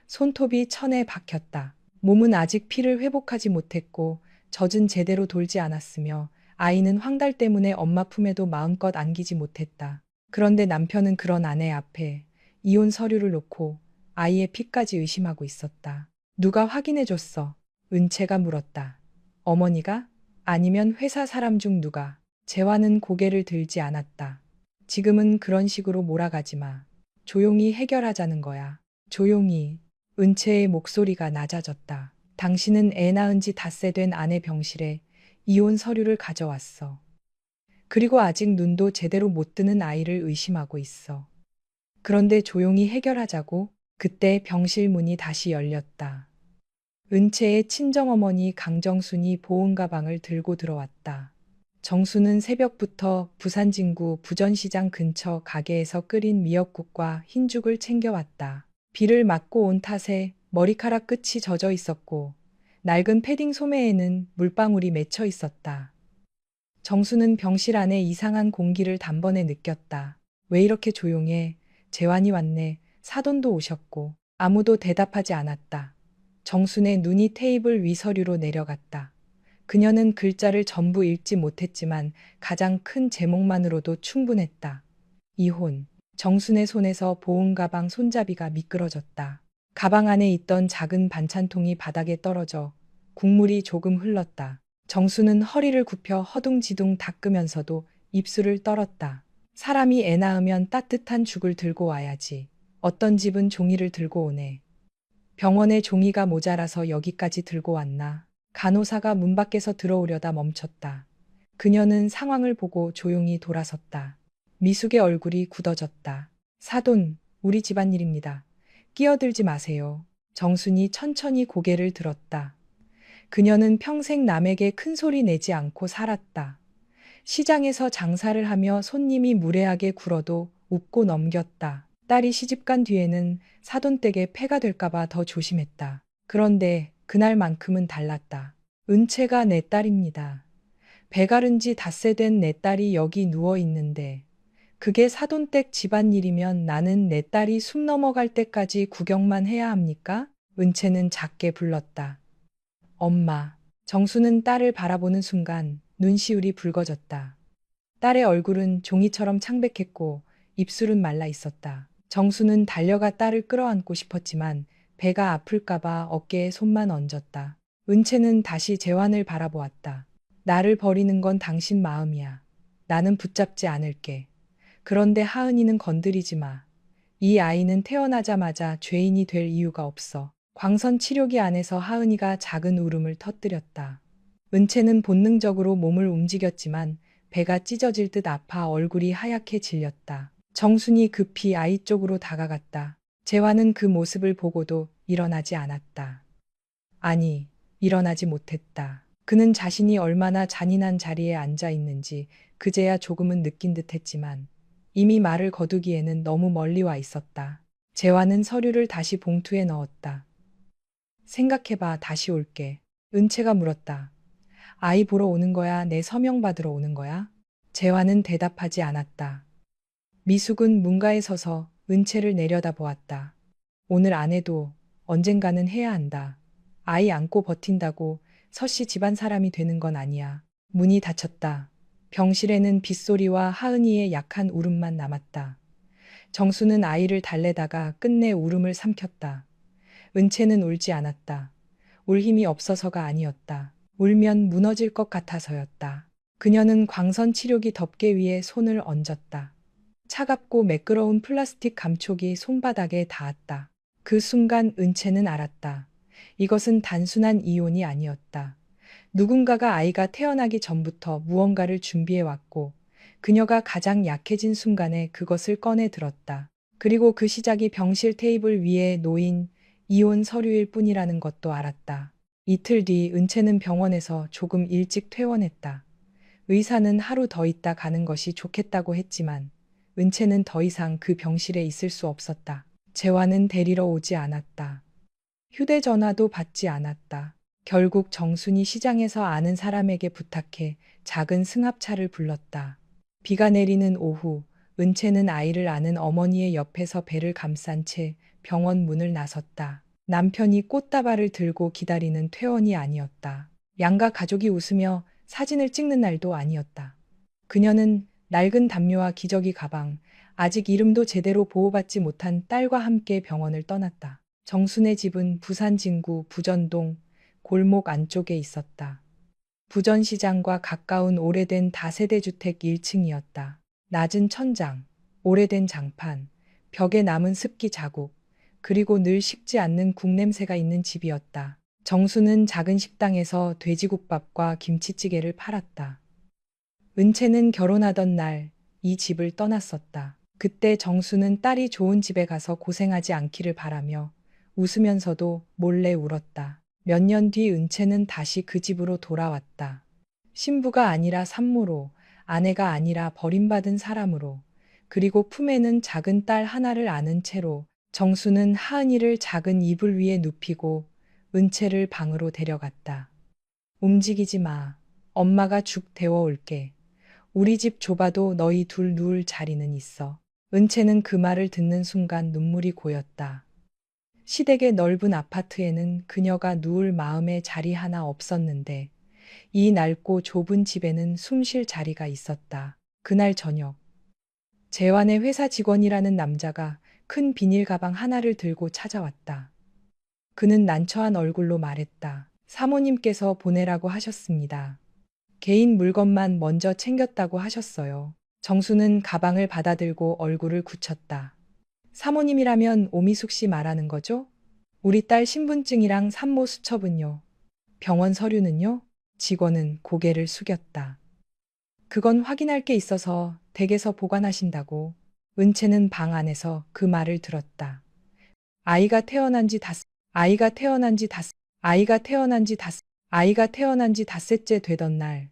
손톱이 천에 박혔다. 몸은 아직 피를 회복하지 못했고 젖은 제대로 돌지 않았으며 아이는 황달 때문에 엄마 품에도 마음껏 안기지 못했다. 그런데 남편은 그런 아내 앞에 이혼 서류를 놓고 아이의 피까지 의심하고 있었다. 누가 확인해줬어? 은채가 물었다. 어머니가? 아니면 회사 사람 중 누가? 재환은 고개를 들지 않았다. 지금은 그런 식으로 몰아가지 마. 조용히 해결하자는 거야. 조용히. 은채의 목소리가 낮아졌다. 당신은 애 낳은 지 닷새 된 아내 병실에 이혼 서류를 가져왔어. 그리고 아직 눈도 제대로 못 뜨는 아이를 의심하고 있어. 그런데 조용히 해결하자고. 그때 병실 문이 다시 열렸다. 은채의 친정어머니 강정순이 보온 가방을 들고 들어왔다. 정수는 새벽부터 부산 진구 부전시장 근처 가게에서 끓인 미역국과 흰죽을 챙겨왔다. 비를 맞고 온 탓에 머리카락 끝이 젖어 있었고 낡은 패딩 소매에는 물방울이 맺혀 있었다. 정수는 병실 안에 이상한 공기를 단번에 느꼈다. 왜 이렇게 조용해? 재환이 왔네. 사돈도 오셨고 아무도 대답하지 않았다. 정순의 눈이 테이블 위 서류로 내려갔다. 그녀는 글자를 전부 읽지 못했지만 가장 큰 제목만으로도 충분했다. 이혼. 정순의 손에서 보온 가방 손잡이가 미끄러졌다. 가방 안에 있던 작은 반찬통이 바닥에 떨어져 국물이 조금 흘렀다. 정수는 허리를 굽혀 허둥지둥 닦으면서도 입술을 떨었다. 사람이 애 낳으면 따뜻한 죽을 들고 와야지. 어떤 집은 종이를 들고 오네. 병원에 종이가 모자라서 여기까지 들고 왔나. 간호사가 문 밖에서 들어오려다 멈췄다. 그녀는 상황을 보고 조용히 돌아섰다. 미숙의 얼굴이 굳어졌다. 사돈, 우리 집안일입니다. 끼어들지 마세요. 정순이 천천히 고개를 들었다. 그녀는 평생 남에게 큰 소리 내지 않고 살았다. 시장에서 장사를 하며 손님이 무례하게 굴어도 웃고 넘겼다. 딸이 시집간 뒤에는 사돈댁에 폐가 될까봐 더 조심했다. 그런데 그날만큼은 달랐다. 은채가 내 딸입니다. 배가른 지 닷새 된 내 딸이 여기 누워 있는데 그게 사돈댁 집안일이면 나는 내 딸이 숨 넘어갈 때까지 구경만 해야 합니까? 은채는 작게 불렀다. 엄마. 정수는 딸을 바라보는 순간 눈시울이 붉어졌다. 딸의 얼굴은 종이처럼 창백했고 입술은 말라 있었다. 정수는 달려가 딸을 끌어안고 싶었지만 배가 아플까봐 어깨에 손만 얹었다. 은채는 다시 재환을 바라보았다. 나를 버리는 건 당신 마음이야. 나는 붙잡지 않을게. 그런데 하은이는 건드리지 마. 이 아이는 태어나자마자 죄인이 될 이유가 없어. 광선 치료기 안에서 하은이가 작은 울음을 터뜨렸다. 은채는 본능적으로 몸을 움직였지만 배가 찢어질 듯 아파 얼굴이 하얗게 질렸다. 정순이 급히 아이 쪽으로 다가갔다. 재환은 그 모습을 보고도 일어나지 않았다. 아니, 일어나지 못했다. 그는 자신이 얼마나 잔인한 자리에 앉아 있는지 그제야 조금은 느낀 듯 했지만 이미 말을 거두기에는 너무 멀리 와 있었다. 재환은 서류를 다시 봉투에 넣었다. 생각해봐, 다시 올게. 은채가 물었다. 아이 보러 오는 거야? 내 서명 받으러 오는 거야? 재환은 대답하지 않았다. 미숙은 문가에 서서 은채를 내려다보았다. 오늘 안 해도 언젠가는 해야 한다. 아이 안고 버틴다고 서씨 집안 사람이 되는 건 아니야. 문이 닫혔다. 병실에는 빗소리와 하은이의 약한 울음만 남았다. 정수는 아이를 달래다가 끝내 울음을 삼켰다. 은채는 울지 않았다. 울 힘이 없어서가 아니었다. 울면 무너질 것 같아서였다. 그녀는 광선 치료기 덮개 위에 손을 얹었다. 차갑고 매끄러운 플라스틱 감촉이 손바닥에 닿았다. 그 순간 은채는 알았다. 이것은 단순한 이혼이 아니었다. 누군가가 아이가 태어나기 전부터 무언가를 준비해 왔고 그녀가 가장 약해진 순간에 그것을 꺼내 들었다. 그리고 그 시작이 병실 테이블 위에 놓인 이혼 서류일 뿐이라는 것도 알았다. 이틀 뒤 은채는 병원에서 조금 일찍 퇴원했다. 의사는 하루 더 있다 가는 것이 좋겠다고 했지만 은채는 더 이상 그 병실에 있을 수 없었다. 재환은 데리러 오지 않았다. 휴대전화도 받지 않았다. 결국 정순이 시장에서 아는 사람에게 부탁해 작은 승합차를 불렀다. 비가 내리는 오후, 은채는 아이를 아는 어머니의 옆에서 배를 감싼 채 병원 문을 나섰다. 남편이 꽃다발을 들고 기다리는 퇴원이 아니었다. 양가 가족이 웃으며 사진을 찍는 날도 아니었다. 그녀는 낡은 담요와 기저귀 가방, 아직 이름도 제대로 보호받지 못한 딸과 함께 병원을 떠났다. 정순의 집은 부산 진구 부전동 골목 안쪽에 있었다. 부전시장과 가까운 오래된 다세대 주택 1층이었다. 낮은 천장, 오래된 장판, 벽에 남은 습기 자국, 그리고 늘 식지 않는 국냄새가 있는 집이었다. 정수는 작은 식당에서 돼지국밥과 김치찌개를 팔았다. 은채는 결혼하던 날 이 집을 떠났었다. 그때 정수는 딸이 좋은 집에 가서 고생하지 않기를 바라며 웃으면서도 몰래 울었다. 몇 년 뒤 은채는 다시 그 집으로 돌아왔다. 신부가 아니라 산모로, 아내가 아니라 버림받은 사람으로, 그리고 품에는 작은 딸 하나를 안은 채로 정수는 하은이를 작은 이불 위에 눕히고 은채를 방으로 데려갔다. 움직이지 마. 엄마가 죽 데워 올게. 우리 집 좁아도 너희 둘 누울 자리는 있어. 은채는 그 말을 듣는 순간 눈물이 고였다. 시댁의 넓은 아파트에는 그녀가 누울 마음의 자리 하나 없었는데 이 낡고 좁은 집에는 숨 쉴 자리가 있었다. 그날 저녁 재환의 회사 직원이라는 남자가 큰 비닐 가방 하나를 들고 찾아왔다. 그는 난처한 얼굴로 말했다. 사모님께서 보내라고 하셨습니다. 개인 물건만 먼저 챙겼다고 하셨어요. 정수는 가방을 받아들고 얼굴을 굳혔다. 사모님이라면 오미숙 씨 말하는 거죠? 우리 딸 신분증이랑 산모 수첩은요? 병원 서류는요? 직원은 고개를 숙였다. 그건 확인할 게 있어서 댁에서 보관하신다고. 은채는 방 안에서 그 말을 들었다. 아이가 태어난 지 닷새째 되던 날,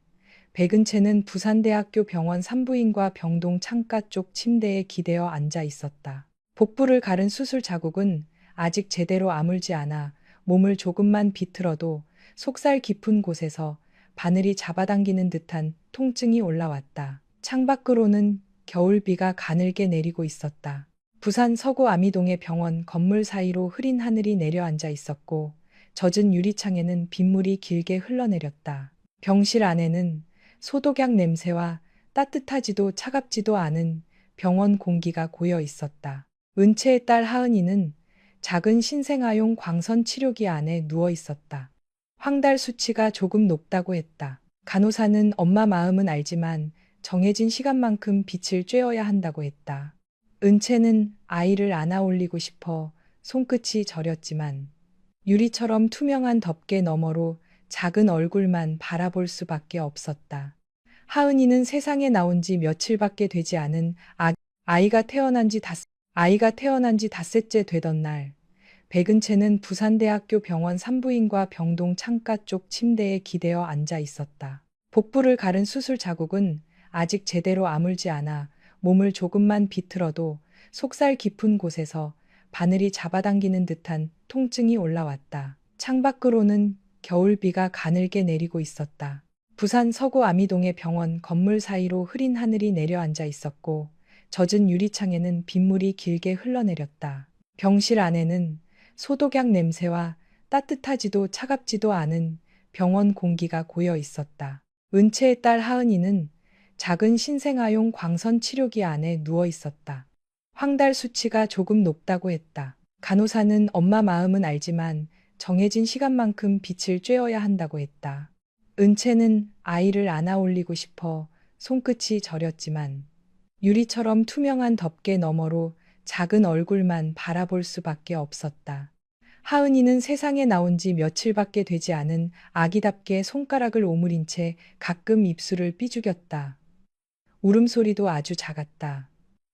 백은채는 부산대학교 병원 산부인과 병동 창가 쪽 침대에 기대어 앉아 있었다. 복부를 가른 수술 자국은 아직 제대로 아물지 않아 몸을 조금만 비틀어도 속살 깊은 곳에서 바늘이 잡아당기는 듯한 통증이 올라왔다. 창밖으로는 겨울비가 가늘게 내리고 있었다. 부산 서구 아미동의 병원 건물 사이로 흐린 하늘이 내려앉아 있었고 젖은 유리창에는 빗물이 길게 흘러내렸다. 병실 안에는 소독약 냄새와 따뜻하지도 차갑지도 않은 병원 공기가 고여 있었다. 은채의 딸 하은이는 작은 신생아용 광선 치료기 안에 누워 있었다. 황달 수치가 조금 높다고 했다. 간호사는 엄마 마음은 알지만 정해진 시간만큼 빛을 쬐어야 한다고 했다. 은채는 아이를 안아 올리고 싶어 손끝이 저렸지만 유리처럼 투명한 덮개 너머로 작은 얼굴만 바라볼 수밖에 없었다. 하은이는 세상에 나온 지 며칠밖에 되지 않은 아이가 태어난 지 닷새째 되던 날 백은채는 부산대학교 병원 산부인과 병동 창가 쪽 침대에 기대어 앉아 있었다. 복부를 가른 수술 자국은 아직 제대로 아물지 않아 몸을 조금만 비틀어도 속살 깊은 곳에서 바늘이 잡아당기는 듯한 통증이 올라왔다. 창밖으로는 겨울비가 가늘게 내리고 있었다. 부산 서구 아미동의 병원 건물 사이로 흐린 하늘이 내려앉아 있었고 젖은 유리창에는 빗물이 길게 흘러내렸다. 병실 안에는 소독약 냄새와 따뜻하지도 차갑지도 않은 병원 공기가 고여 있었다. 은채의 딸 하은이는 작은 신생아용 광선 치료기 안에 누워 있었다. 황달 수치가 조금 높다고 했다. 간호사는 엄마 마음은 알지만 정해진 시간만큼 빛을 쬐어야 한다고 했다. 은채는 아이를 안아 올리고 싶어 손끝이 저렸지만 유리처럼 투명한 덮개 너머로 작은 얼굴만 바라볼 수밖에 없었다. 하은이는 세상에 나온 지 며칠밖에 되지 않은 아기답게 손가락을 오므린 채 가끔 입술을 삐죽였다. 울음소리도 아주 작았다.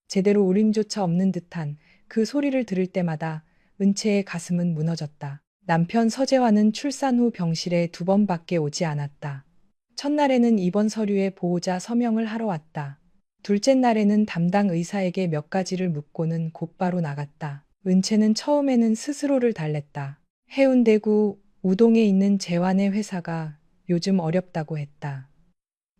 제대로 울림조차 없는 듯한 그 소리를 들을 때마다 은채의 가슴은 무너졌다. 남편 서재환은 출산 후 병실에 2번밖에 오지 않았다. 첫날에는 입원 서류에 보호자 서명을 하러 왔다. 둘째 날에는 담당 의사에게 몇 가지를 묻고는 곧바로 나갔다. 은채는 처음에는 스스로를 달랬다. 해운대구 우동에 있는 재환의 회사가 요즘 어렵다고 했다.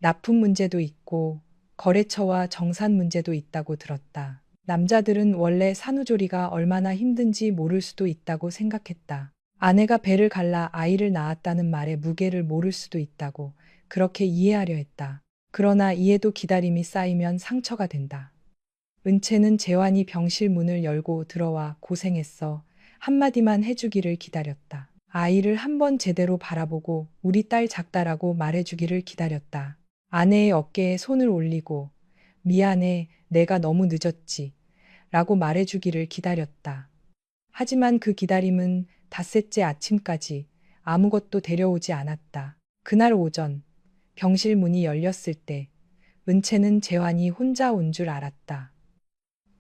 납품 문제도 있고 거래처와 정산 문제도 있다고 들었다. 남자들은 원래 산후조리가 얼마나 힘든지 모를 수도 있다고 생각했다. 아내가 배를 갈라 아이를 낳았다는 말의 무게를 모를 수도 있다고 그렇게 이해하려 했다. 그러나 이해도 기다림이 쌓이면 상처가 된다. 은채는 재환이 병실 문을 열고 들어와 고생했어 한마디만 해주기를 기다렸다. 아이를 한번 제대로 바라보고 우리 딸 작다라고 말해주기를 기다렸다. 아내의 어깨에 손을 올리고 미안해 내가 너무 늦었지 라고 말해주기를 기다렸다. 하지만 그 기다림은 닷새째 아침까지 아무것도 데려오지 않았다. 그날 오전 병실 문이 열렸을 때 은채는 재환이 혼자 온 줄 알았다.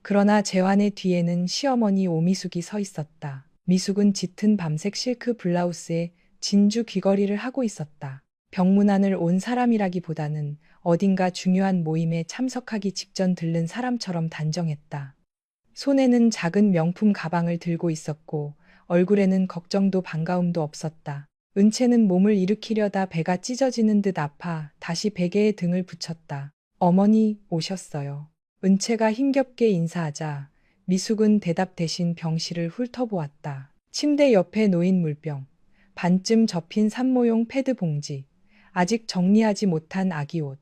그러나 재환의 뒤에는 시어머니 오미숙이 서 있었다. 미숙은 짙은 밤색 실크 블라우스에 진주 귀걸이를 하고 있었다. 병문안을 온 사람이라기보다는 어딘가 중요한 모임에 참석하기 직전 들른 사람처럼 단정했다. 손에는 작은 명품 가방을 들고 있었고 얼굴에는 걱정도 반가움도 없었다. 은채는 몸을 일으키려다 배가 찢어지는 듯 아파 다시 베개에 등을 붙였다. 어머니 오셨어요. 은채가 힘겹게 인사하자 미숙은 대답 대신 병실을 훑어보았다. 침대 옆에 놓인 물병, 반쯤 접힌 산모용 패드 봉지, 아직 정리하지 못한 아기 옷,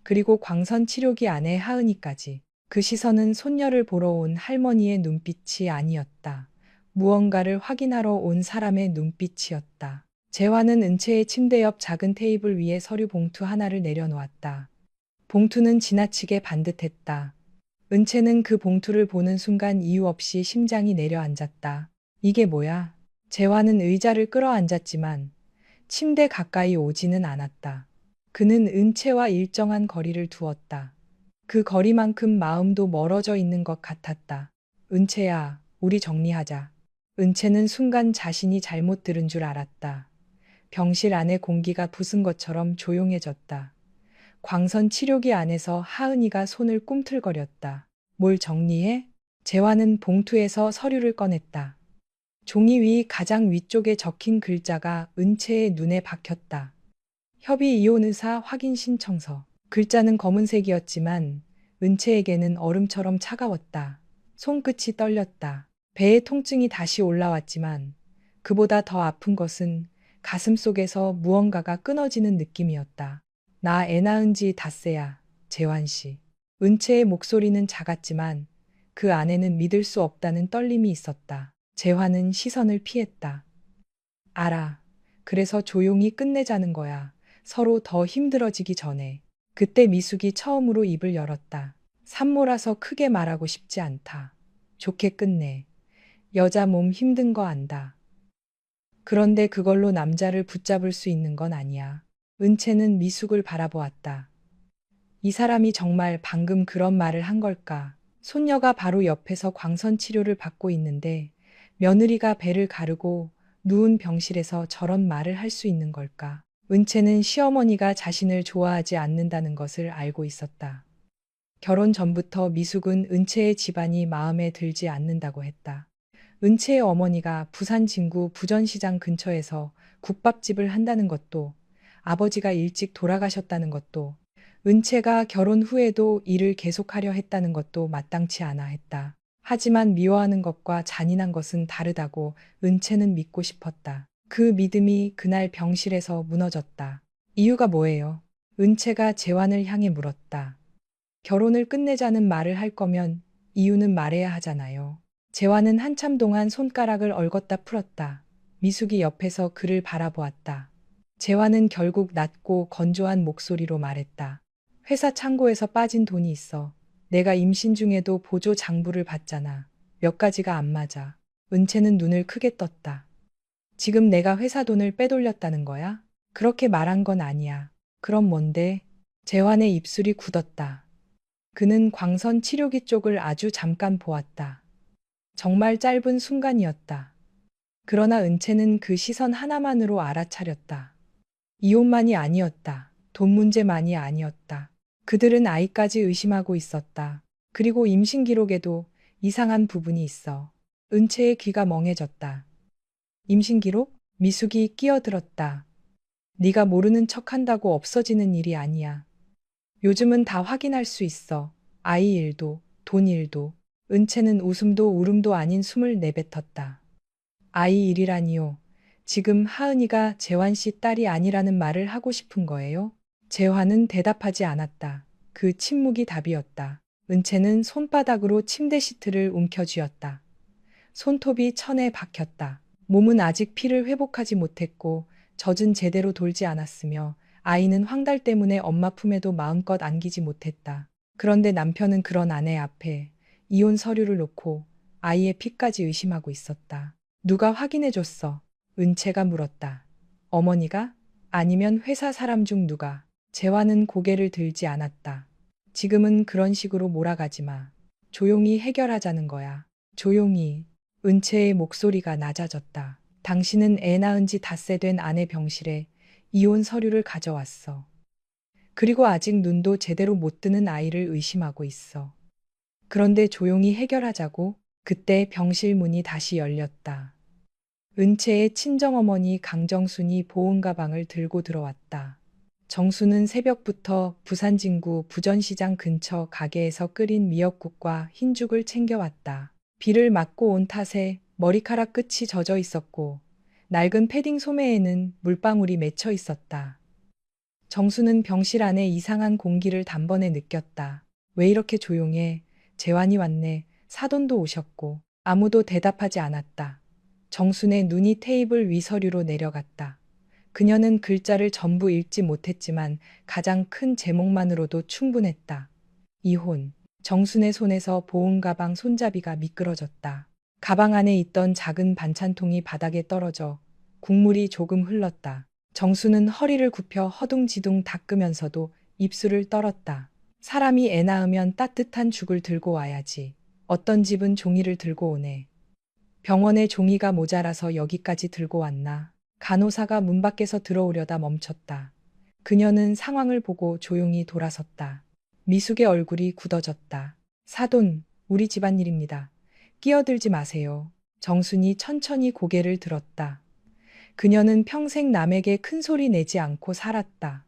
그리고 광선 치료기 안에 하은이까지. 그 시선은 손녀를 보러 온 할머니의 눈빛이 아니었다. 무언가를 확인하러 온 사람의 눈빛이었다. 재환은 은채의 침대 옆 작은 테이블 위에 서류 봉투 하나를 내려놓았다. 봉투는 지나치게 반듯했다. 은채는 그 봉투를 보는 순간 이유 없이 심장이 내려앉았다. 이게 뭐야? 재환은 의자를 끌어앉았지만 침대 가까이 오지는 않았다. 그는 은채와 일정한 거리를 두었다. 그 거리만큼 마음도 멀어져 있는 것 같았다. 은채야, 우리 정리하자. 은채는 순간 자신이 잘못 들은 줄 알았다. 병실 안의 공기가 부순 것처럼 조용해졌다. 광선 치료기 안에서 하은이가 손을 꿈틀거렸다. 뭘 정리해? 재환은 봉투에서 서류를 꺼냈다. 종이 위 가장 위쪽에 적힌 글자가 은채의 눈에 박혔다. 협의 이혼 의사 확인 신청서. 글자는 검은색이었지만 은채에게는 얼음처럼 차가웠다. 손끝이 떨렸다. 배의 통증이 다시 올라왔지만 그보다 더 아픈 것은 가슴속에서 무언가가 끊어지는 느낌이었다. 나 애 낳은 지 닷새야, 재환 씨. 은채의 목소리는 작았지만 그 안에는 믿을 수 없다는 떨림이 있었다. 재환은 시선을 피했다. 알아. 그래서 조용히 끝내자는 거야. 서로 더 힘들어지기 전에. 그때 미숙이 처음으로 입을 열었다. 산모라서 크게 말하고 싶지 않다. 좋게 끝내. 여자 몸 힘든 거 안다. 그런데 그걸로 남자를 붙잡을 수 있는 건 아니야. 은채는 미숙을 바라보았다. 이 사람이 정말 방금 그런 말을 한 걸까? 손녀가 바로 옆에서 광선 치료를 받고 있는데 며느리가 배를 가르고 누운 병실에서 저런 말을 할 수 있는 걸까? 은채는 시어머니가 자신을 좋아하지 않는다는 것을 알고 있었다. 결혼 전부터 미숙은 은채의 집안이 마음에 들지 않는다고 했다. 은채의 어머니가 부산 진구 부전시장 근처에서 국밥집을 한다는 것도, 아버지가 일찍 돌아가셨다는 것도, 은채가 결혼 후에도 일을 계속하려 했다는 것도 마땅치 않아 했다. 하지만 미워하는 것과 잔인한 것은 다르다고 은채는 믿고 싶었다. 그 믿음이 그날 병실에서 무너졌다. 이유가 뭐예요? 은채가 재환을 향해 물었다. 결혼을 끝내자는 말을 할 거면 이유는 말해야 하잖아요. 재환은 한참 동안 손가락을 얽었다 풀었다. 미숙이 옆에서 그를 바라보았다. 재환은 결국 낮고 건조한 목소리로 말했다. 회사 창고에서 빠진 돈이 있어. 내가 임신 중에도 보조 장부를 봤잖아. 몇 가지가 안 맞아. 은채는 눈을 크게 떴다. 지금 내가 회사 돈을 빼돌렸다는 거야? 그렇게 말한 건 아니야. 그럼 뭔데? 재환의 입술이 굳었다. 그는 광선 치료기 쪽을 아주 잠깐 보았다. 정말 짧은 순간이었다. 그러나 은채는 그 시선 하나만으로 알아차렸다. 이혼만이 아니었다. 돈 문제만이 아니었다. 그들은 아이까지 의심하고 있었다. 그리고 임신 기록에도 이상한 부분이 있어. 은채의 귀가 멍해졌다. 임신 기록? 미숙이 끼어들었다. 네가 모르는 척한다고 없어지는 일이 아니야. 요즘은 다 확인할 수 있어. 아이 일도, 돈 일도. 은채는 웃음도 울음도 아닌 숨을 내뱉었다. 아이 일이라니요. 지금 하은이가 재환 씨 딸이 아니라는 말을 하고 싶은 거예요? 재환은 대답하지 않았다. 그 침묵이 답이었다. 은채는 손바닥으로 침대 시트를 움켜쥐었다. 손톱이 천에 박혔다. 몸은 아직 피를 회복하지 못했고 젖은 제대로 돌지 않았으며 아이는 황달 때문에 엄마 품에도 마음껏 안기지 못했다. 그런데 남편은 그런 아내 앞에 이혼 서류를 놓고 아이의 피까지 의심하고 있었다. 누가 확인해줬어? 은채가 물었다. 어머니가? 아니면 회사 사람 중 누가? 재환은 고개를 들지 않았다. 지금은 그런 식으로 몰아가지 마. 조용히 해결하자는 거야. 조용히. 은채의 목소리가 낮아졌다. 당신은 애 낳은 지 닷새 된 아내 병실에 이혼 서류를 가져왔어. 그리고 아직 눈도 제대로 못 뜨는 아이를 의심하고 있어. 그런데 조용히 해결하자고. 그때 병실 문이 다시 열렸다. 은채의 친정어머니 강정순이 보온 가방을 들고 들어왔다. 정수는 새벽부터 부산 진구 부전시장 근처 가게에서 끓인 미역국과 흰죽을 챙겨왔다. 비를 맞고 온 탓에 머리카락 끝이 젖어 있었고 낡은 패딩 소매에는 물방울이 맺혀 있었다. 정수는 병실 안에 이상한 공기를 단번에 느꼈다. 왜 이렇게 조용해? 재환이 왔네. 사돈도 오셨고 아무도 대답하지 않았다. 정순의 눈이 테이블 위 서류로 내려갔다. 그녀는 글자를 전부 읽지 못했지만 가장 큰 제목만으로도 충분했다. 이혼. 정순의 손에서 보온 가방 손잡이가 미끄러졌다. 가방 안에 있던 작은 반찬통이 바닥에 떨어져 국물이 조금 흘렀다. 정수는 허리를 굽혀 허둥지둥 닦으면서도 입술을 떨었다. 사람이 애 낳으면 따뜻한 죽을 들고 와야지. 어떤 집은 종이를 들고 오네. 병원에 종이가 모자라서 여기까지 들고 왔나. 간호사가 문 밖에서 들어오려다 멈췄다. 그녀는 상황을 보고 조용히 돌아섰다. 미숙의 얼굴이 굳어졌다. 사돈, 우리 집안일입니다. 끼어들지 마세요. 정순이 천천히 고개를 들었다. 그녀는 평생 남에게 큰 소리 내지 않고 살았다.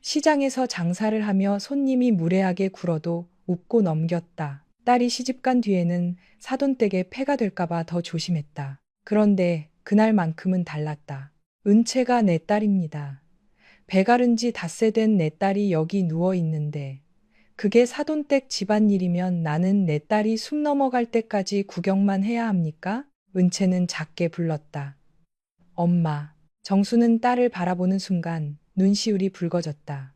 시장에서 장사를 하며 손님이 무례하게 굴어도 웃고 넘겼다. 딸이 시집간 뒤에는 사돈댁에 폐가 될까봐 더 조심했다. 그런데 그날만큼은 달랐다. 은채가 내 딸입니다. 배가른 지 닷새 된 내 딸이 여기 누워 있는데 그게 사돈댁 집안일이면 나는 내 딸이 숨 넘어갈 때까지 구경만 해야 합니까? 은채는 작게 불렀다. 엄마. 정수는 딸을 바라보는 순간 눈시울이 붉어졌다.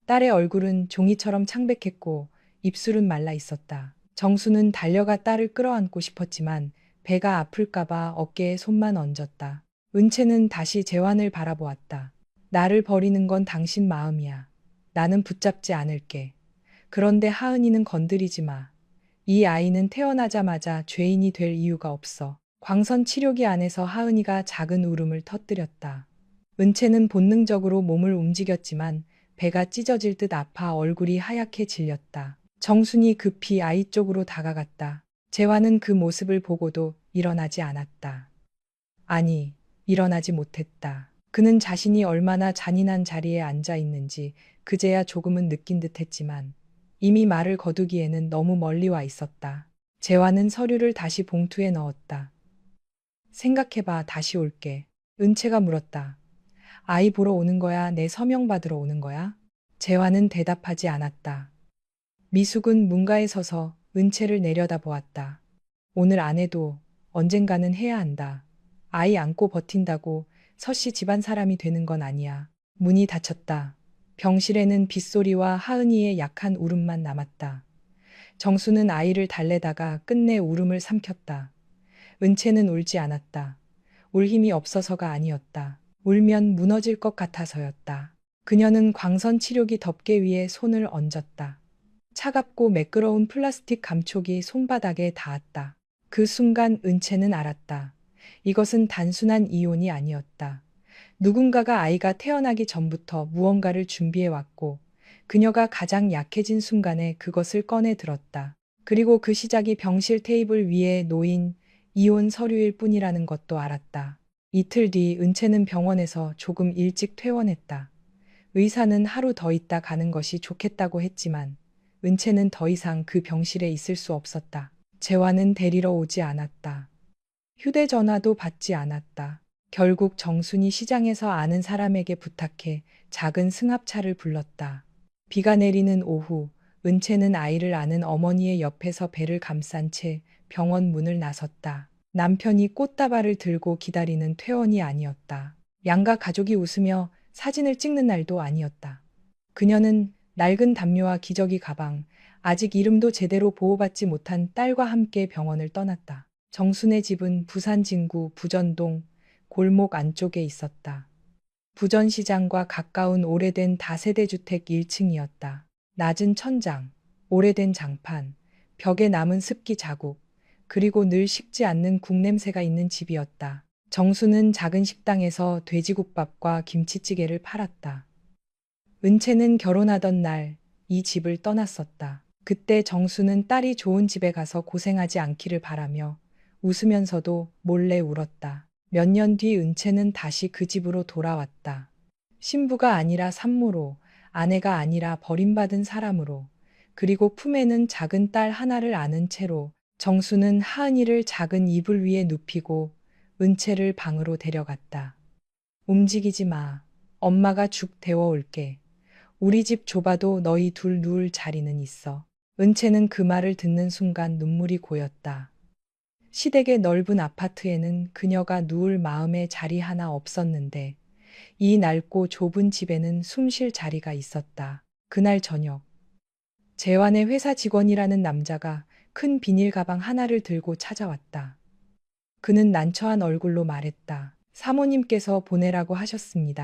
딸의 얼굴은 종이처럼 창백했고 입술은 말라 있었다. 정수는 달려가 딸을 끌어안고 싶었지만 배가 아플까봐 어깨에 손만 얹었다. 은채는 다시 재환을 바라보았다. 나를 버리는 건 당신 마음이야. 나는 붙잡지 않을게. 그런데 하은이는 건드리지 마. 이 아이는 태어나자마자 죄인이 될 이유가 없어. 광선 치료기 안에서 하은이가 작은 울음을 터뜨렸다. 은채는 본능적으로 몸을 움직였지만 배가 찢어질 듯 아파 얼굴이 하얗게 질렸다. 정순이 급히 아이 쪽으로 다가갔다. 재환은 그 모습을 보고도 일어나지 않았다. 아니, 일어나지 못했다. 그는 자신이 얼마나 잔인한 자리에 앉아 있는지 그제야 조금은 느낀 듯 했지만 이미 말을 거두기에는 너무 멀리 와 있었다. 재환은 서류를 다시 봉투에 넣었다. 생각해봐, 다시 올게. 은채가 물었다. 아이 보러 오는 거야? 내 서명 받으러 오는 거야? 재환은 대답하지 않았다. 미숙은 문가에 서서 은채를 내려다보았다. 오늘 안 해도 언젠가는 해야 한다. 아이 안고 버틴다고 서씨 집안 사람이 되는 건 아니야. 문이 닫혔다. 병실에는 빗소리와 하은이의 약한 울음만 남았다. 정수는 아이를 달래다가 끝내 울음을 삼켰다. 은채는 울지 않았다. 울 힘이 없어서가 아니었다. 울면 무너질 것 같아서였다. 그녀는 광선 치료기 덮개 위에 손을 얹었다. 차갑고 매끄러운 플라스틱 감촉이 손바닥에 닿았다. 그 순간 은채는 알았다. 이것은 단순한 이혼이 아니었다. 누군가가 아이가 태어나기 전부터 무언가를 준비해왔고 그녀가 가장 약해진 순간에 그것을 꺼내 들었다. 그리고 그 시작이 병실 테이블 위에 놓인 이혼 서류일 뿐이라는 것도 알았다. 이틀 뒤 은채는 병원에서 조금 일찍 퇴원했다. 의사는 하루 더 있다 가는 것이 좋겠다고 했지만 은채는 더 이상 그 병실에 있을 수 없었다. 재환은 데리러 오지 않았다. 휴대전화도 받지 않았다. 결국 정순이 시장에서 아는 사람에게 부탁해 작은 승합차를 불렀다. 비가 내리는 오후, 은채는 아이를 아는 어머니의 옆에서 배를 감싼 채 병원 문을 나섰다. 남편이 꽃다발을 들고 기다리는 퇴원이 아니었다. 양가 가족이 웃으며 사진을 찍는 날도 아니었다. 그녀는 낡은 담요와 기저귀 가방, 아직 이름도 제대로 보호받지 못한 딸과 함께 병원을 떠났다. 정순의 집은 부산 진구 부전동 골목 안쪽에 있었다. 부전시장과 가까운 오래된 다세대 주택 1층이었다. 낮은 천장, 오래된 장판, 벽에 남은 습기 자국, 그리고 늘 식지 않는 국냄새가 있는 집이었다. 정수는 작은 식당에서 돼지국밥과 김치찌개를 팔았다. 은채는 결혼하던 날 이 집을 떠났었다. 그때 정수는 딸이 좋은 집에 가서 고생하지 않기를 바라며 웃으면서도 몰래 울었다. 몇 년 뒤 은채는 다시 그 집으로 돌아왔다. 신부가 아니라 산모로, 아내가 아니라 버림받은 사람으로, 그리고 품에는 작은 딸 하나를 안은 채로 정수는 하은이를 작은 이불 위에 눕히고 은채를 방으로 데려갔다. 움직이지 마. 엄마가 죽 데워올게. 우리 집 좁아도 너희 둘 누울 자리는 있어. 은채는 그 말을 듣는 순간 눈물이 고였다. 시댁의 넓은 아파트에는 그녀가 누울 마음의 자리 하나 없었는데 이 낡고 좁은 집에는 숨쉴 자리가 있었다. 그날 저녁, 재환의 회사 직원이라는 남자가 큰 비닐 가방 하나를 들고 찾아왔다. 그는 난처한 얼굴로 말했다. 사모님께서 보내라고 하셨습니다.